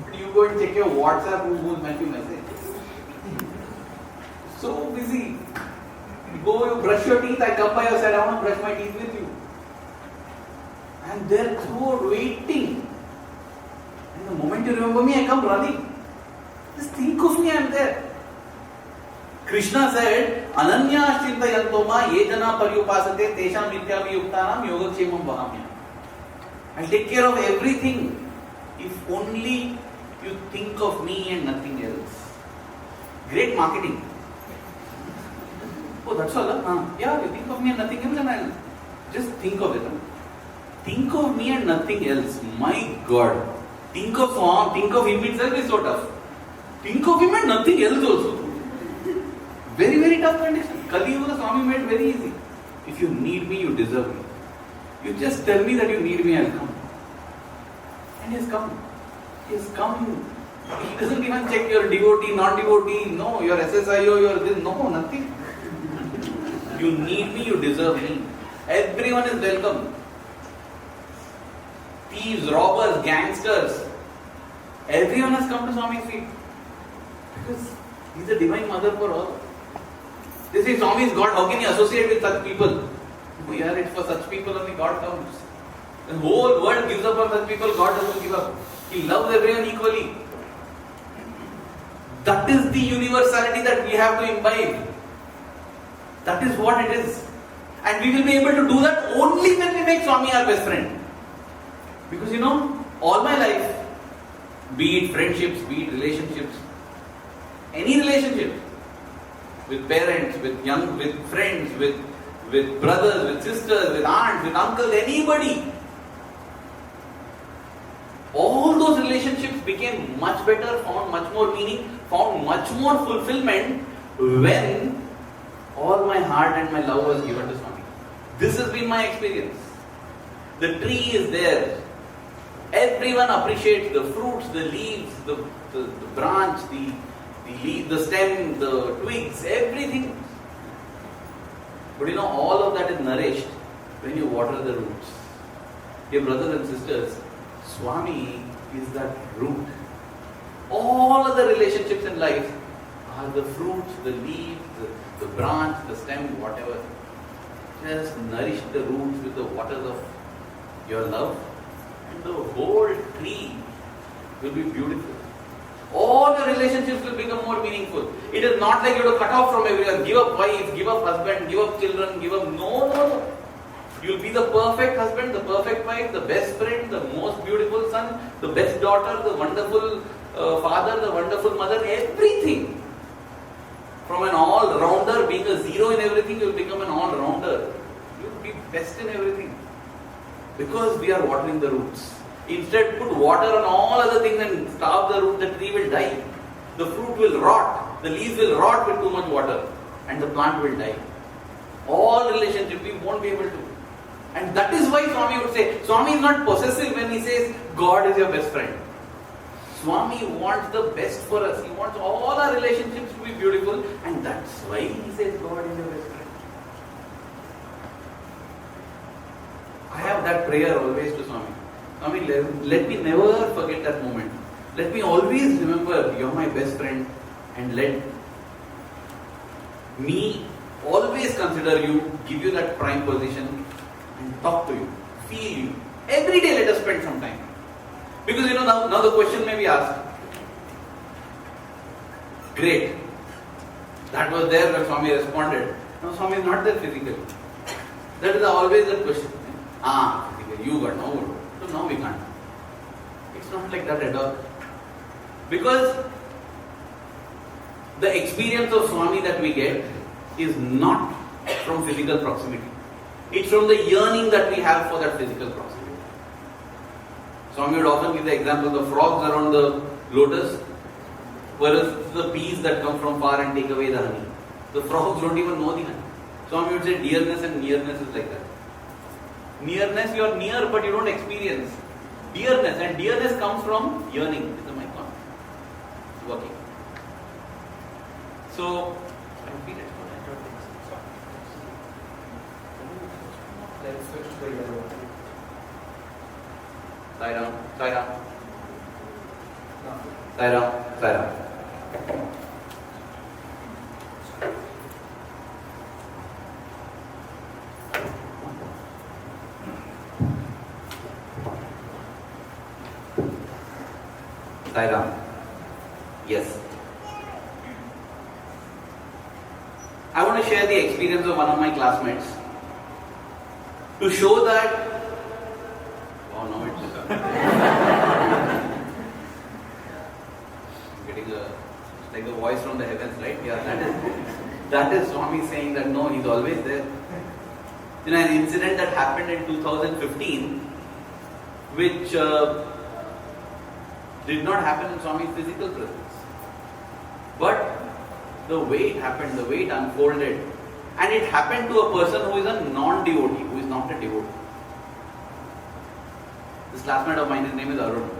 But you go and check your WhatsApp, who sent you message. So busy. You go, you brush your teeth, I come by your side, I want to brush my teeth with you. And they're through waiting. And the moment you remember me, I come running. Just think of me, I am there. Krishna said, Ananya Shintayantoma Yejana Paryupasate Tesham Nityaviyuktanam Yogakshemam Vahamya. I'll take care of everything if only you think of me and nothing else. Great marketing. Oh, that's all? Yeah, you think of me and nothing else, and I'll just think of it. Think of me and nothing else. My God. Think of Swami, think of him itself is so tough. Think of him and nothing else also. Very, very tough condition. Kali Yuga Swami made very easy. If you need me, you deserve me. You just tell me that you need me, I'll come. And he has come. He has come. He doesn't even check your devotee, non-devotee, no, your SSIO, your this, no, nothing. You need me, you deserve me. Everyone is welcome. Thieves, robbers, gangsters. Everyone has come to Swami's feet. Because He's the Divine Mother for all. They say say Swami is God, how can you associate with such people? We are it for such people only God comes. The whole world gives up on such people, God doesn't give up. He loves everyone equally. That is the universality that we have to imbibe. That is what it is. And we will be able to do that only when we make Swami our best friend. Because all my life, be it friendships, be it relationships, any relationship, with parents, with friends, with brothers, with sisters, with aunts, with uncles, anybody, all those relationships became much better, found much more meaning, found much more fulfillment when all my heart and my love was given to Swami. This has been my experience. The tree is there. Everyone appreciates the fruits, the leaves, the branch, the leaf, the stem, the twigs, everything. But all of that is nourished when you water the roots. Dear brothers and sisters, Swami is that root. All other relationships in life are the fruits, the leaves, the branch, the stem, whatever. Just nourish the roots with the waters of your love, and the whole tree will be beautiful. All the relationships will become more meaningful. It is not like you have to cut off from everyone, give up wife, give up husband, give up children, give up. No. You will be the perfect husband, the perfect wife, the best friend, the most beautiful son, the best daughter, the wonderful father, the wonderful mother, everything. From an all-rounder, being a zero in everything, you will become an all-rounder. You will be best in everything. Because we are watering the roots. Instead, put water on all other things and starve the root, the tree will die. The fruit will rot, the leaves will rot with too much water, and the plant will die. All relationship, we won't be able to. And that is why Swami would say, Swami is not possessive when he says, God is your best friend. Swami wants the best for us. He wants all our relationships to be beautiful, and that's why he says God is your best friend. I have that prayer always to Swami. Swami, let me never forget that moment. Let me always remember you're my best friend, and let me always consider you, give you that prime position, and talk to you, feel you. Every day let us spend some time. Because now the question may be asked. Great. That was there when Swami responded. No, Swami is not there physically. That is always the question. Physically, you got no good. So now we can't. It's not like that at all. Because the experience of Swami that we get is not from physical proximity. It's from the yearning that we have for that physical proximity. Swami would often give the example of the frogs around the lotus, whereas the bees that come from far and take away the honey. The frogs don't even know the honey. Swami would say dearness and nearness is like that. Nearness, you are near but you don't experience. Dearness, and dearness comes from yearning. Is the mic on? It's working. So, I feel it. Let's switch to the yellow one. Lie down, lie down, No. lie down, lie down. Lie down. Yes. I want to share the experience of one of my classmates to show that. Oh no, it's getting it's like the voice from the heavens, right? Yeah, that is Swami saying that no, he's always there. An incident that happened in 2015, which did not happen in Swami's physical presence. But the way it happened, the way it unfolded, and it happened to a person who is a non-devotee, who is not a devotee. This classmate of mine, his name is Arun.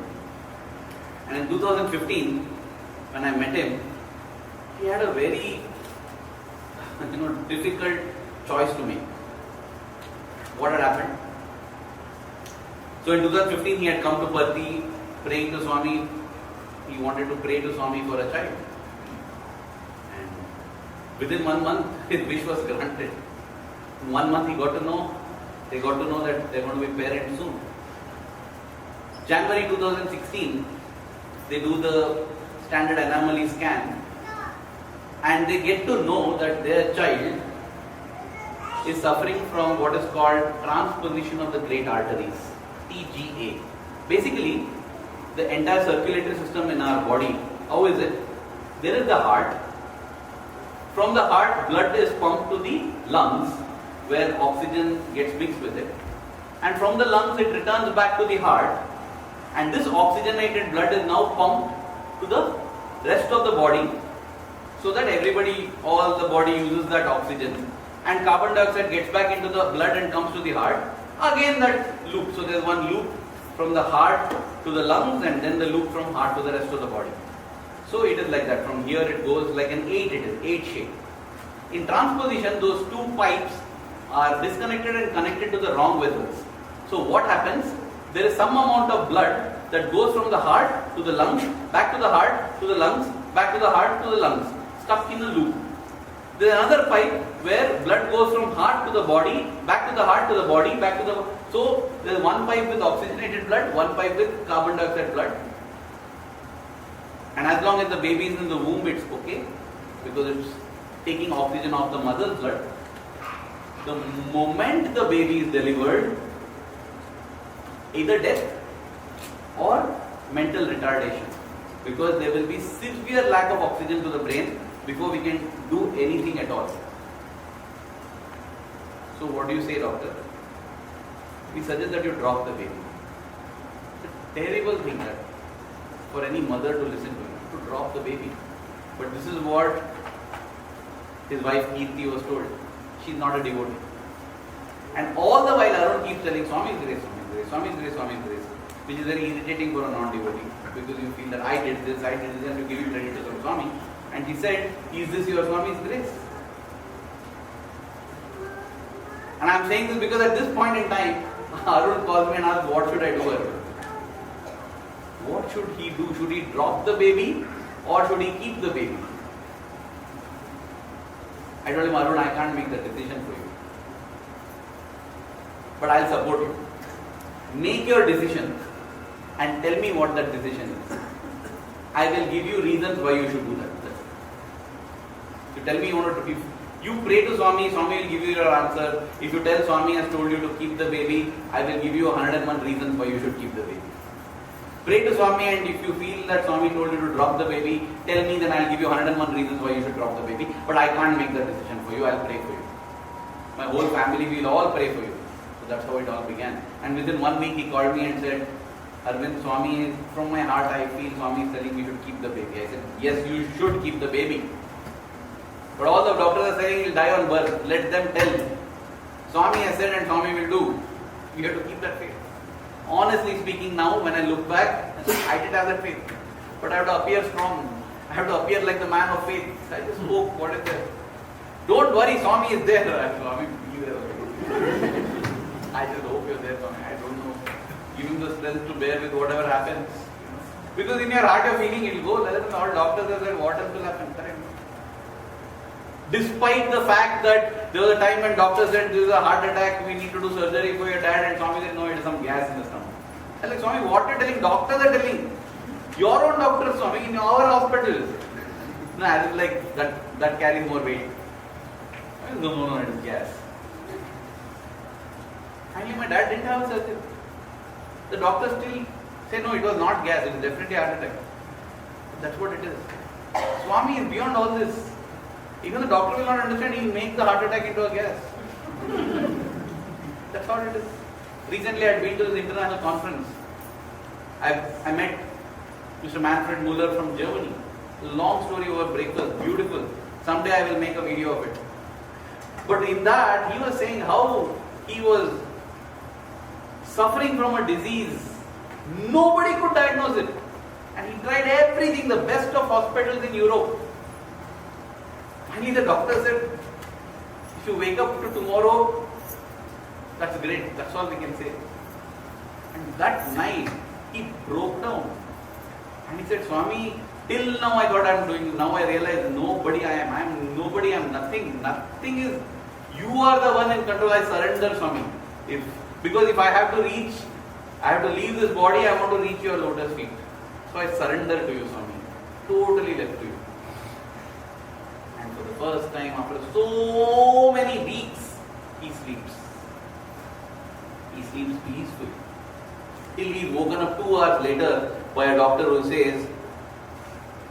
And in 2015, when I met him, he had a very difficult choice to make. What had happened? So in 2015, he had come to Parthi, praying to Swami. He wanted to pray to Swami for a child. And Within 1 month, his wish was granted. In 1 month, they got to know that they're going to be parents soon. January 2016, they do the standard anomaly scan, and they get to know that their child is suffering from what is called transposition of the great arteries, TGA. Basically, the entire circulatory system in our body, how is it? There is the heart. From the heart, blood is pumped to the lungs, where oxygen gets mixed with it. And from the lungs, it returns back to the heart. And this oxygenated blood is now pumped to the rest of the body, so that all the body uses that oxygen. And carbon dioxide gets back into the blood and comes to the heart. Again that loop. So there is one loop from the heart to the lungs, and then the loop from heart to the rest of the body. So it is like that. From here it goes like an 8, it is 8 shape. In transposition, those two pipes are disconnected and connected to the wrong vessels. So what happens? There is some amount of blood that goes from the heart to the lungs, back to the heart to the lungs, back to the heart to the lungs, stuck in a loop. There is another pipe where blood goes from heart to the body, back to the heart to the body, back to the... So there is one pipe with oxygenated blood, one pipe with carbon dioxide blood. And as long as the baby is in the womb, it's okay, because it's taking oxygen off the mother's blood. The moment the baby is delivered, either death or mental retardation, because there will be severe lack of oxygen to the brain before we can do anything at all. So what do you say, doctor? We suggest that you drop the baby. It's a terrible thing that for any mother to listen to drop the baby. But this is what his wife Kirti was told. She's not a devotee. And all the while Arun keeps telling Swami's grace, Swami's grace, Swami's grace, Swami's grace, which is very irritating for a non-devotee, because you feel that I did this, and you give you credit to some Swami. And he said, is this your Swami's grace? And I'm saying this because at this point in time, Arun calls me and asks, what should I do, Arun? What should he do? Should he drop the baby or should he keep the baby? I told him, Arun, I can't make the decision for you. But I'll support you. Make your decision and tell me what that decision is. I will give you reasons why you should do that. You tell me if you pray to Swami, Swami will give you your answer. If you tell Swami has told you to keep the baby, I will give you 101 reasons why you should keep the baby. Pray to Swami, and if you feel that Swami told you to drop the baby, tell me, then I'll give you 101 reasons why you should drop the baby. But I can't make the decision for you, I'll pray for you. My whole family will all pray for you. So that's how it all began. And within 1 week he called me and said, Aravind, Swami, from my heart I feel Swami is telling me to keep the baby. I said, yes, you should keep the baby. But all the doctors are saying he'll die on birth. Let them tell. Swami has said and Swami will do. We have to keep that faith. Honestly speaking, now when I look back, I did have that faith. But I have to appear strong. I have to appear like the man of faith. I just spoke, what is there? Don't worry, Swami is there. Swami, be there. I just hope you're there, Swami. I don't know. Give him the strength to bear with whatever happens. Because in your heart you're feeling it will go. Rather than all doctors have said, what else will happen? Correct? Despite the fact that there was a time when doctors said there is a heart attack, we need to do surgery for your dad, and Swami said no, it is some gas in the stomach. I was like, Swami, what are you telling? Doctors are telling. Your own doctors, Swami, in our hospital. No, I was like, that carries more weight. No, it is gas. Finally, my dad didn't have a surgery. The doctors still say no, it was not gas, it is definitely a heart attack. That's what it is. Swami is beyond all this. Even the doctor will not understand, he will make the heart attack into a gas. That's how it is. Recently I had been to this international conference. I met Mr. Manfred Muller from Germany. Long story over breakfast, beautiful. Someday I will make a video of it. But in that, he was saying how he was suffering from a disease. Nobody could diagnose it. And he tried everything, the best of hospitals in Europe. Finally the doctor said, if you wake up to tomorrow, that's great, that's all we can say. And that night, he broke down. And he said, Swami, Till now I thought I'm doing, now I realize nobody I am. I am nobody, I am nothing. Nothing is, you are the one in control. I surrender, Swami. Because if I have to reach, I have to leave this body, I want to reach your lotus feet. So I surrender to you, Swami. Totally left to you. And for the first time after so many weeks, he sleeps. He sleeps peacefully. Till he's woken up 2 hours later by a doctor who says,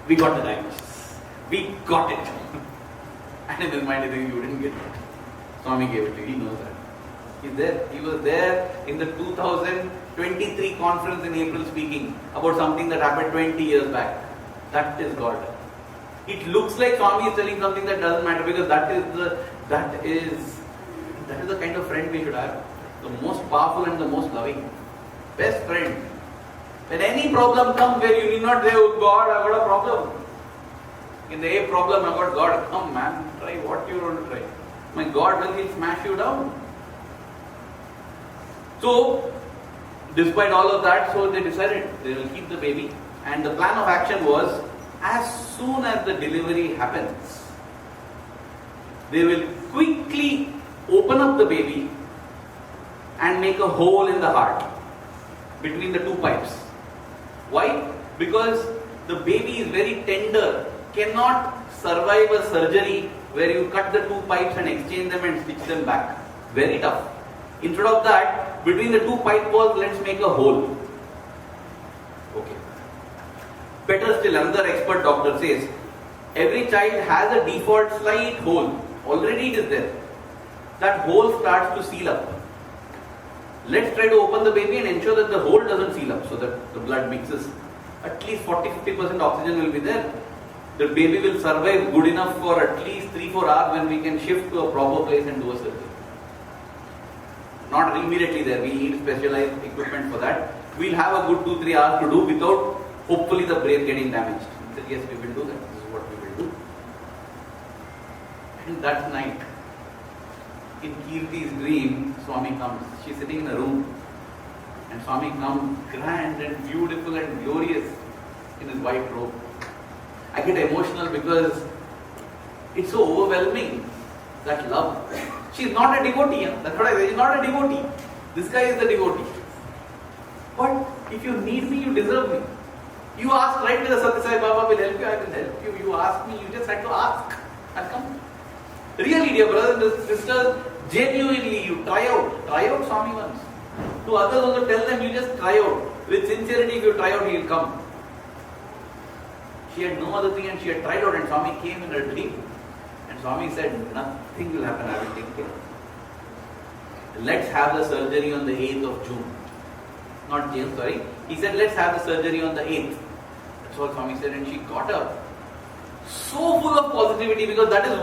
we got the diagnosis. We got it. And in his mind he thinks, you didn't get it. Swami gave it to you. He knows that. He's there. He was there in the 2023 conference in April speaking about something that happened 20 years back. That is God. It looks like Swami is telling something that doesn't matter because that is the kind of friend we should have. The most powerful and the most loving. Best friend. When any problem comes where you need not say, oh God, I've got a problem. In the A problem, I've got God. Come man, try what you want to try. My God will smash you down. So, despite all of that, so they decided they will keep the baby. And the plan of action was, as soon as the delivery happens, they will quickly open up the baby and make a hole in the heart between the 2 pipes. Why? Because the baby is very tender, cannot survive a surgery where you cut the 2 pipes and exchange them and stitch them back. Very tough. Instead of that, between the 2 pipe walls, let's make a hole. Okay. Better still, another expert doctor says, every child has a default slight hole. Already it is there. That hole starts to seal up. Let's try to open the baby and ensure that the hole doesn't seal up so that the blood mixes. At least 40-50% oxygen will be there. The baby will survive good enough for at least 3-4 hours when we can shift to a proper place and do a surgery. Not immediately there, we need specialized equipment for that. We'll have a good 2-3 hours to do without hopefully the brain getting damaged. He said, yes, we will do that. This is what we will do. And that night, in Kirti's dream, Swami comes. She's sitting in a room. And Swami comes grand and beautiful and glorious in his white robe. I get emotional because it's so overwhelming, that love. She's not a devotee. That's what I say. She's not a devotee. This guy is the devotee. But if you need me, you deserve me. You ask right to the Sathya Sai Baba will help you, I will help you. You ask me, you just had to ask. I'll come. Really, dear brothers and sisters, genuinely you try out Swami once. To others also tell them, you just try out. With sincerity, if you try out, he will come. She had no other thing and she had tried out, and Swami came in her dream. And Swami said, nothing will happen, I will take care. Let's have the surgery on the 8th of June. Not June, sorry. He said, let's have the surgery on the 8th. That's what Swami said, and she got up. So full of positivity, because that is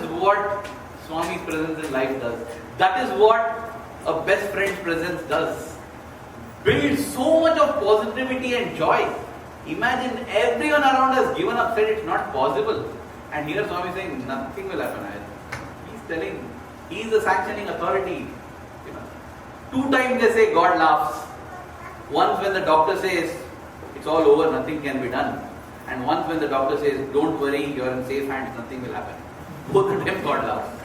what Swami's presence in life does. That is what a best friend's presence does. Build so much of positivity and joy. Imagine everyone around us given up, said it's not possible. And here Swami is saying, nothing will happen. He's telling, he is the sanctioning authority. 2 times they say God laughs. Once when the doctor says, it's all over, nothing can be done. And once when the doctor says, don't worry, you are in safe hands, nothing will happen. Both the time God laughs.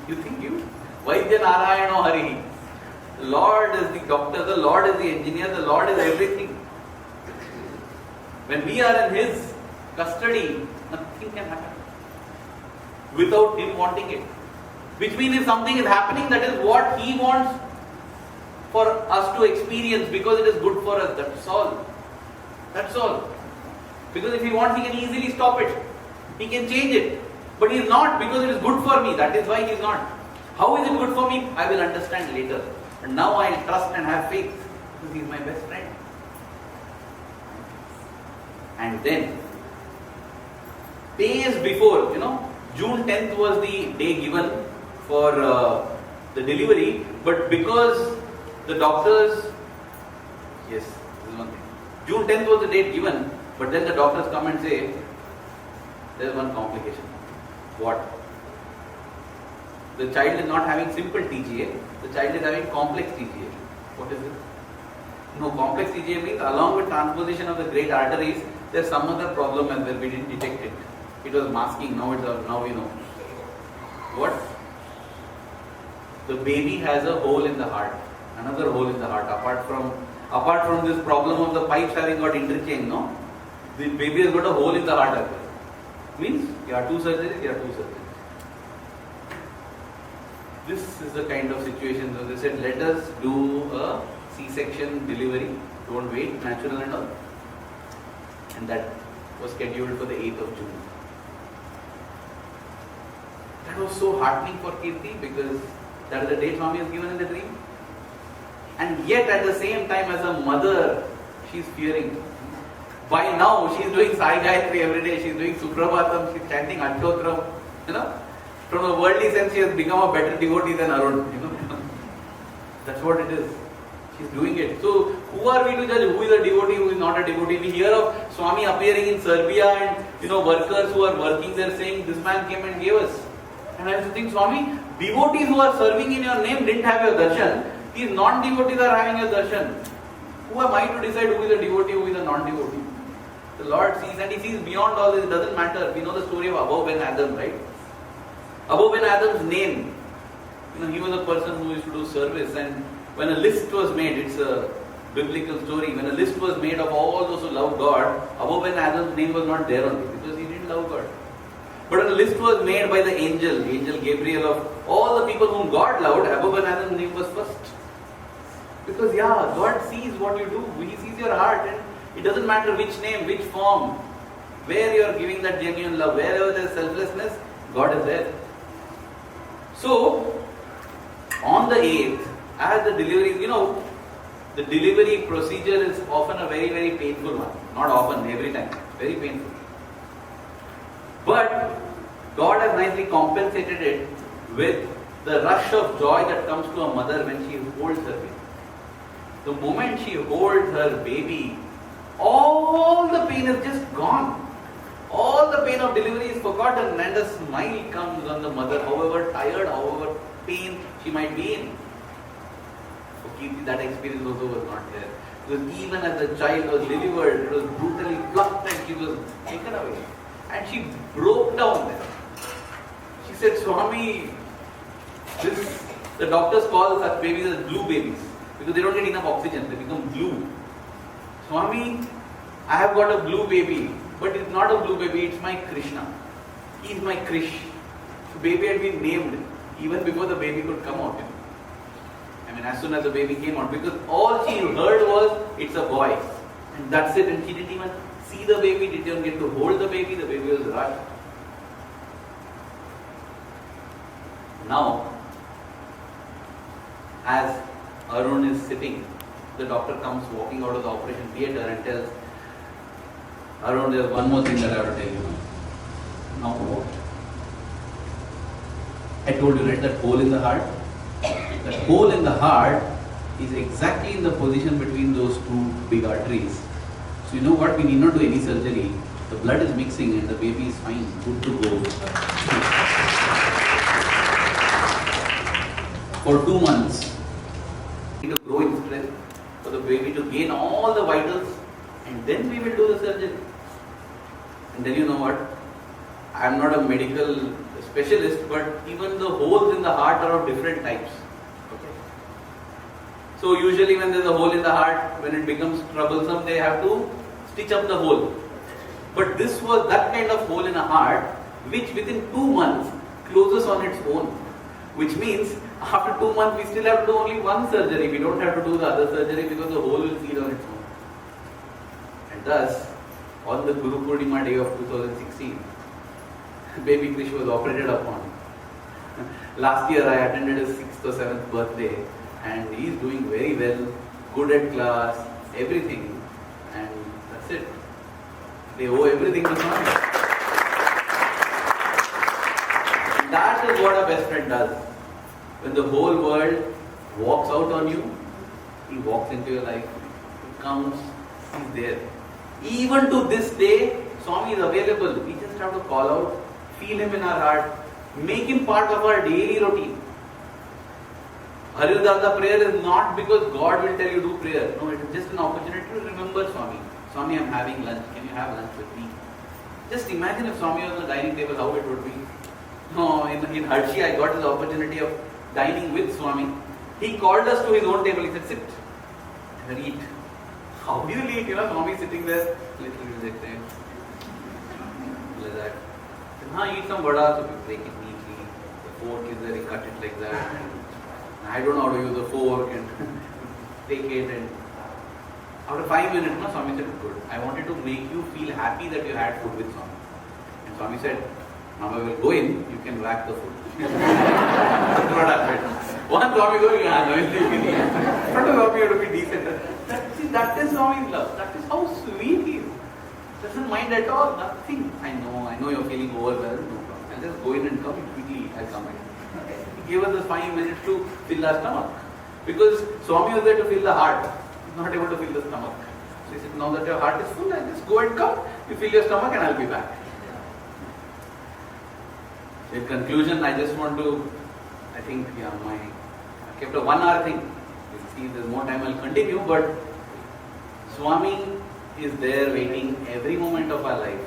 You think you? Vaidya Narayano Hari. The Lord is the doctor, the Lord is the engineer, the Lord is everything. When we are in His custody, nothing can happen without Him wanting it. Which means if something is happening, that is what He wants for us to experience, because it is good for us. That's all. That's all. Because if He wants, He can easily stop it. He can change it. But He is not, because it is good for me. That is why He is not. How is it good for me? I will understand later. And now I will trust and have faith, because He is my best friend. And then, days before, June 10th was the day given for the delivery, but because the doctors, yes, this is one thing. June 10th was the date given, but then the doctors come and say, there is one complication. What? The child is not having simple TGA, the child is having complex TGA. What is it? No, complex TGA means along with transposition of the great arteries, There's some other problem as well. We didn't detect it. It was masking. Now we know. What? The baby has a hole in the heart. Another hole in the heart. Apart from this problem of the pipes having got interchanged, no? The baby has got a hole in the heart as well. Means you have two surgeries. This is the kind of situation. So they said, let us do a C-section delivery. Don't wait, natural and all. And that was scheduled for the 8th of June. That was so heartening for Kirti because that is the date Swami has given in the dream. And yet at the same time as a mother, she is fearing. By now she is doing Sai Gayatri every day, she is doing Suprabhatam, she is chanting Ashtotram. From a worldly sense she has become a better devotee than Arun. That's what it is. She is doing it. So who are we to judge who is a devotee, who is not a devotee? We hear of Swami appearing in Serbia and workers who are working there saying this man came and gave us. And I have to think, Swami, devotees who are serving in your name didn't have your darshan. These non-devotees are having your darshan. Who am I to decide who is a devotee, who is a non-devotee? The Lord sees and He sees beyond all this. It doesn't matter. We know the story of Abou ben Adam, right? Abou ben Adam's name. He was a person who used to do service, and when a list was made, it's a biblical story. When a list was made of all those who love God, Abou ben Adam's name was not there only because he didn't love God. But when a list was made by the angel Gabriel, of all the people whom God loved, Abou ben Adam's name was first. Because God sees what you do. He sees your heart, and it doesn't matter which name, which form, where you are giving that genuine love, wherever there is selflessness, God is there. So, on the 8th, as the delivery, the delivery procedure is often a very, very painful one. Not often, every time. Very painful. But God has nicely compensated it with the rush of joy that comes to a mother when she holds her baby. The moment she holds her baby, all the pain is just gone. All the pain of delivery is forgotten, and a smile comes on the mother, however tired, however pain she might be in. For Kirti, that experience also was not there. Because even as the child was delivered, it was brutally plucked and she was taken away. And she broke down there. She said, Swami, the doctors call such babies as blue babies because they don't get enough oxygen, they become blue. Swami, I have got a blue baby, but it's not a blue baby, it's my Krishna. He is my Krish. The baby had been named even before the baby could come out. As soon as the baby came out, because all she heard was, it's a boy. And that's it, and she didn't even see the baby, didn't even get to hold the baby was rushed. Now, as Arun is sitting, the doctor comes walking out of the operation theatre and tells, Arun, there's one more thing that I have to tell you. Now what? I told you, right, that hole in the heart? That hole in the heart is exactly in the position between those two big arteries. So you know what? We need not do any surgery. The blood is mixing and the baby is fine, good to go. For 2 months, we need to grow in strength for the baby to gain all the vitals, and then we will do the surgery. And then you know what? I am not a medical specialist, but even the holes in the heart are of different types. Okay. So usually when there is a hole in the heart, when it becomes troublesome, they have to stitch up the hole. But this was that kind of hole in a heart, which within 2 months closes on its own. Which means after 2 months we still have to do only one surgery. We don't have to do the other surgery because the hole will seal on its own. And thus, on the Guru Purnima day of 2016, baby Krish was operated upon. Last year I attended his 6th or 7th birthday, and he is doing very well, good at class, everything, and that's it. They owe everything to Swami. That is what a best friend does. When the whole world walks out on you, he walks into your life, he comes, he's there. Even to this day, Swami is available. We just have to call out, feel him in our heart, make him part of our daily routine. Haridharta prayer is not because God will tell you do prayer. No, it is just an opportunity to remember Swami. Swami, I'm having lunch. Can you have lunch with me? Just imagine if Swami was on the dining table, how it would be. No, in Archie, I got this opportunity of dining with Swami. He called us to his own table. He said, sit and eat. How do you eat? Swami sitting there, little like that. Eat some vada, so we break it neatly. The fork is there, he cut it like that. And I don't know how to use the fork and take it. And after 5 minutes, Swami said, good. I wanted to make you feel happy that you had food with Swami. And Swami said, now I will go in, you can whack the food. That's what happened. One Swami goes, you can eat. In front of Swami, you have to be decent. That is Swami's love. That is how sweet he is. Doesn't mind at all, nothing. I know you're feeling overwhelmed. No problem. I'll just go in and come quickly. I'll come in. He gave us the 5 minutes to fill our stomach. Because Swami was there to fill the heart. He's not able to fill the stomach. So he said, now that your heart is full, I'll just go and come. You fill your stomach and I'll be back. In conclusion, I just want to, I kept a 1 hour thing. We'll see if there's more time, I'll continue. But Swami is there waiting every moment of our life.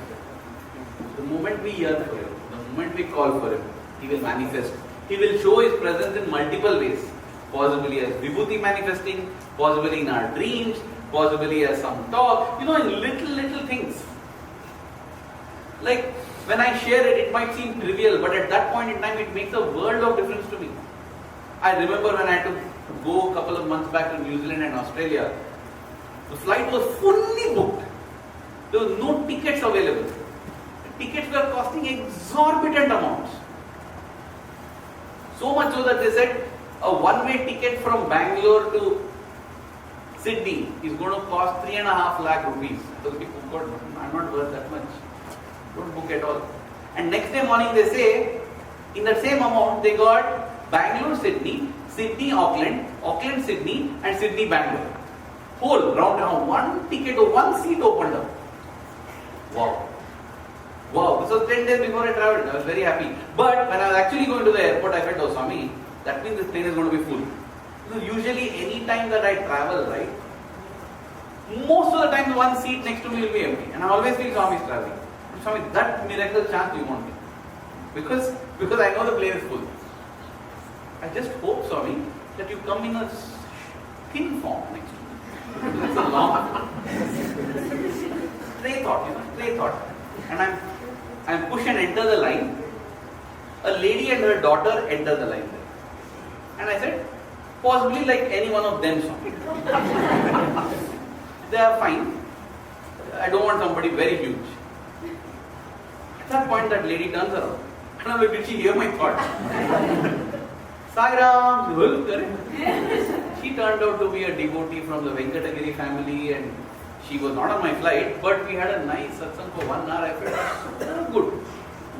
The moment we yearn for him, the moment we call for him, he will manifest. He will show his presence in multiple ways. Possibly as Vibhuti manifesting, possibly in our dreams, possibly as some talk, in little things. Like when I share it, it might seem trivial, but at that point in time, it makes a world of difference to me. I remember when I had to go a couple of months back to New Zealand and Australia, the flight was fully booked. There was no tickets available. The tickets were costing exorbitant amounts. So much so that they said a one-way ticket from Bangalore to Sydney is going to cost 3.5 lakh rupees. So people got, I'm not worth that much. Don't book at all. And next day morning they say, in that same amount they got Bangalore, Sydney, Sydney, Auckland, Auckland, Sydney and Sydney, Bangalore. Whole round, one ticket or one seat opened up. Wow. This was 10 days before I travelled. I was very happy. But when I was actually going to the airport, I felt, oh Swami, that means this plane is going to be full. Usually any time that I travel, right, most of the time the one seat next to me will be empty. And I always feel Swami is travelling. Swami, that miracle chance you want me. Because I know the plane is full. I just hope, Swami, that you come in a thin form next to me. It's a long stray thought. And I'm push and enter the line. A lady and her daughter enter the line there. And I said, possibly like any one of them, Swami. They are fine. I don't want somebody very huge. At that point, that lady turns around. And I'm like, did she hear my thought? Sai Ram, she turned out to be a devotee from the Venkatagiri family, and she was not on my flight, but we had a nice satsang for 1 hour. I felt so good.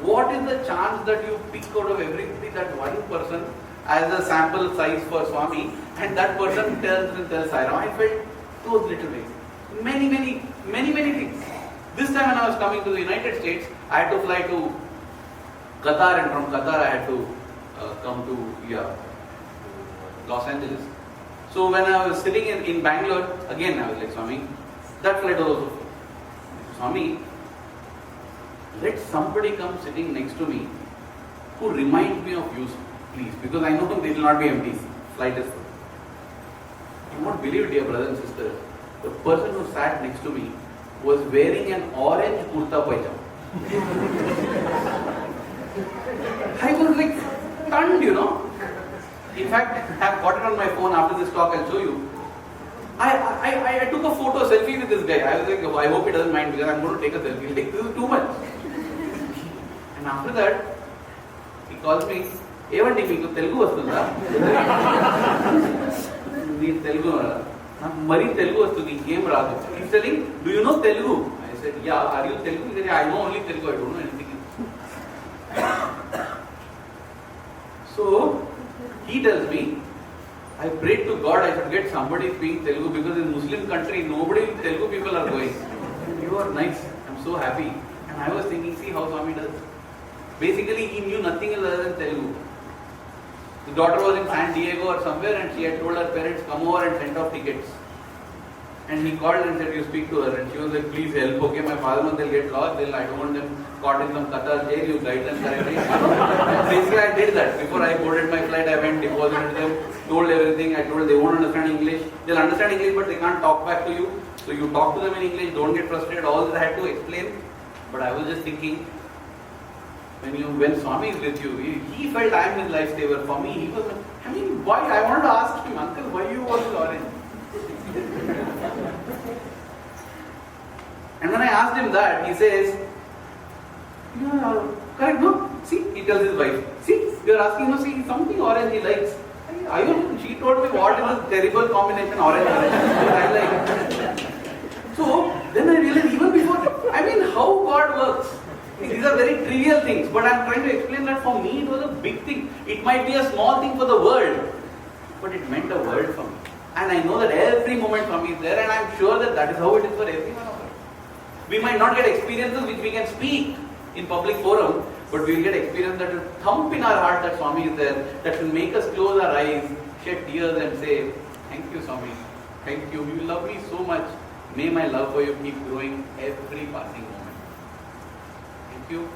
What is the chance that you pick out of everything that one person as a sample size for Swami, and that person tells Sai Ram? I felt those little ways. Many things. This time when I was coming to the United States, I had to fly to Qatar, and from Qatar I had to come to Los Angeles. So when I was sitting in Bangalore, again I was like, Swami, that flight was also full. Swami, let somebody come sitting next to me who reminds me of you, please, because I know they will not be empty. Flight is full. You won't believe, dear brothers and sisters, the person who sat next to me was wearing an orange kurta pajama. I was like stunned, In fact, I have got it on my phone. After this talk, I'll show you. I took a selfie with this guy. I was like, oh, I hope he doesn't mind because I'm going to take a selfie. Like, this is too much. And after that, he calls me, Evanti, meeku Telugu vastunda? Nee Telugu naaku mari Telugu vastundi, inkem raadu. He's telling, do you know Telugu? I said, yeah. Are you Telugu? He said, yeah, I know only Telugu. I don't know anything else. So he tells me, I prayed to God I should get somebody speaking Telugu because in Muslim country nobody Telugu people are going. You are nice. I'm so happy. And I was thinking, see how Swami does. Basically, he knew nothing else other than Telugu. The daughter was in San Diego or somewhere, and she had told her parents, come over and sent off tickets. And he called and said, you speak to her. And she was like, please help. Okay, my father knows they'll get lost. I don't want them caught in some Qatar jail. You guide them correctly. Basically, I did that. Before I boarded my flight, I went, deposited them, told everything. I told they won't understand English. They'll understand English, but they can't talk back to you. So you talk to them in English. Don't get frustrated. All that I had to explain. But I was just thinking, when Swami is with you, he felt I am his lifesaver. For me, he was, why? I wanted to ask him, Uncle, why you always orange? And when I asked him that, he says, yeah, correct, no? See, he tells his wife, see, you are asking, no, see, something orange he likes. She told me what is this terrible combination, orange. I like. So, then I realized, even before, how God works. These are very trivial things, but I am trying to explain that for me it was a big thing. It might be a small thing for the world, but it meant a world for me. And I know that every moment Swami is there, and I am sure that is how it is for every one of us. We might not get experiences which we can speak in public forum, but we will get experience that will thump in our heart that Swami is there, that will make us close our eyes, shed tears and say, thank you Swami, thank you, you love me so much. May my love for you keep growing every passing moment. Thank you.